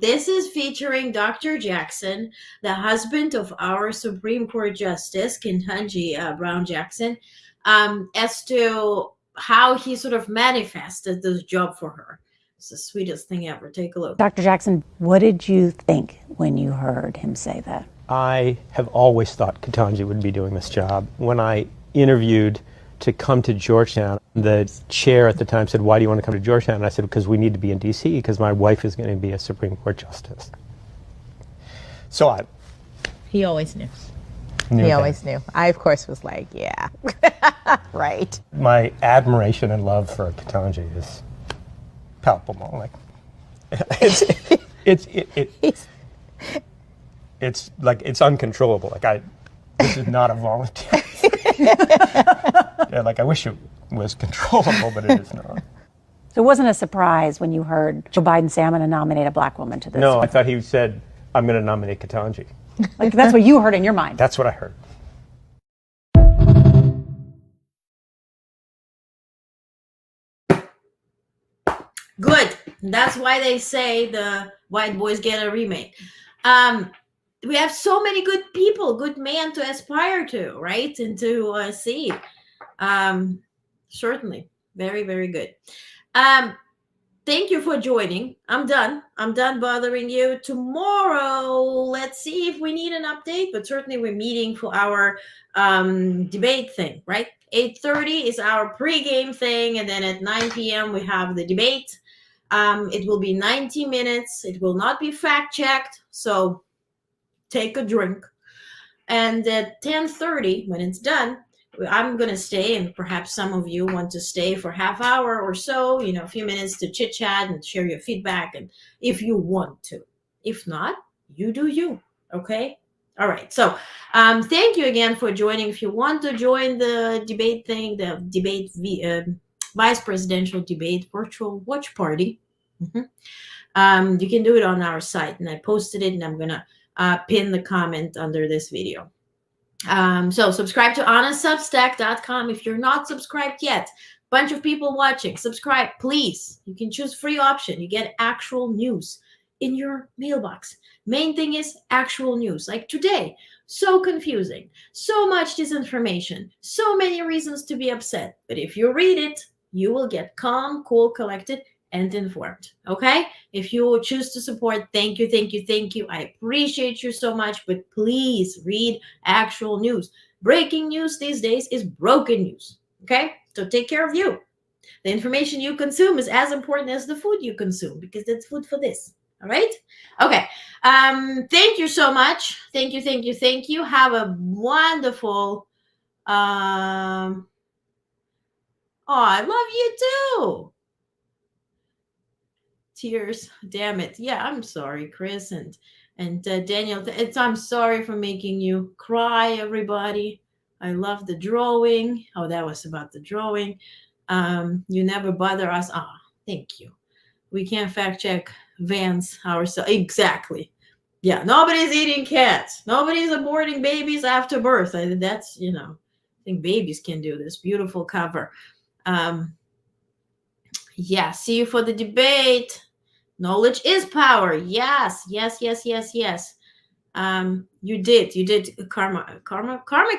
Speaker 1: this is featuring Dr. Jackson, the husband of our Supreme Court Justice, Ketanji Brown Jackson, as to how he sort of manifested this job for her. It's the sweetest thing ever. Take a look.
Speaker 18: Dr. Jackson, what did you think when you heard him say that?
Speaker 19: I have always thought Ketanji would be doing this job. When I interviewed to come to Georgetown, the chair at the time said, "Why do you want to come to Georgetown?" And I said, "Because we need to be in D.C., because my wife is going to be a Supreme Court justice." So
Speaker 20: He always knew.
Speaker 19: He
Speaker 20: always knew. I, of course, was like, yeah, right.
Speaker 19: My admiration and love for Ketanji is palpable. It's uncontrollable. This is not a volunteer. I wish it was controllable, but it is not.
Speaker 18: So it wasn't a surprise when you heard Joe Biden say, "I'm going to nominate a black woman to this."
Speaker 19: No, I thought he said, "I'm going to nominate Ketanji."
Speaker 18: That's what you heard in your mind.
Speaker 19: That's what I heard.
Speaker 1: Good. That's why they say the white boys get a remake. We have so many good people, good men to aspire to, right? And to see. Certainly. Very, very good. Thank you for joining. I'm done. I'm done bothering you. Tomorrow, let's see if we need an update, but certainly we're meeting for our debate thing, right? 8:30 is our pregame thing, and then at 9 p.m. we have the debate. It will be 90 minutes. It will not be fact-checked, so take a drink. And at 10:30, when it's done, I'm going to stay, and perhaps some of you want to stay for half hour or so, a few minutes to chit chat and share your feedback, and if you want to. If not, you do you, okay? All right, so thank you again for joining. If you want to join the debate thing, the debate, vice presidential debate virtual watch party, you can do it on our site, and I posted it, and I'm going to pin the comment under this video. So subscribe to honestsubstack.com if you're not subscribed yet. Bunch of people watching. Subscribe, please. You can choose free option. You get actual news in your mailbox. Main thing is actual news. Like today, so confusing, so much disinformation, so many reasons to be upset. But if you read it, you will get calm, cool, collected, and informed. Okay? If you choose to support, thank you, thank you, thank you. I appreciate you so much, but please read actual news. Breaking news these days is broken news. Okay? So take care of you. The information you consume is as important as the food you consume, because that's food for this. All right? Okay. Thank you so much. Thank you, thank you, thank you. Have a wonderful Oh, I love you too. Tears. Damn it. Yeah, I'm sorry, Chris and Daniel. I'm sorry for making you cry, everybody. I love the drawing. Oh, that was about the drawing. You never bother us. Ah, thank you. We can't fact check Vance ourselves. Exactly. Yeah, nobody's eating cats. Nobody's aborting babies after birth. That's, I think babies can do this. Beautiful cover. Yeah, see you for the debate. Knowledge is power. Yes, yes, yes, yes, yes. You did karma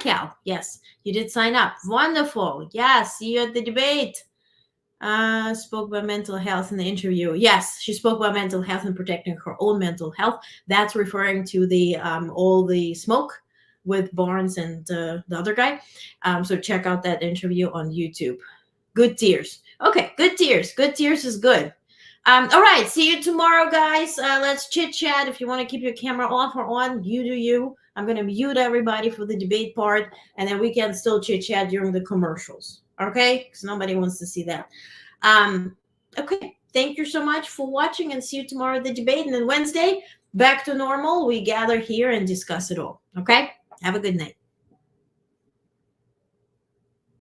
Speaker 1: cal. Yes, you did sign up. Wonderful. Yes, see you at the debate. Spoke about mental health in the interview. Yes, she spoke about mental health and protecting her own mental health. That's referring to the all the smoke with Barnes and the other guy. So check out that interview on YouTube. Good tears. Okay, good tears. Good tears is good. All right, see you tomorrow, guys. Let's chit chat. If you want to keep your camera off or on, you do you. I'm going to mute everybody for the debate part, and then we can still chit chat during the commercials. Okay, because nobody wants to see that. Okay, thank you so much for watching, and see you tomorrow at the debate. And then Wednesday, back to normal. We gather here and discuss it all. Okay, have a good night.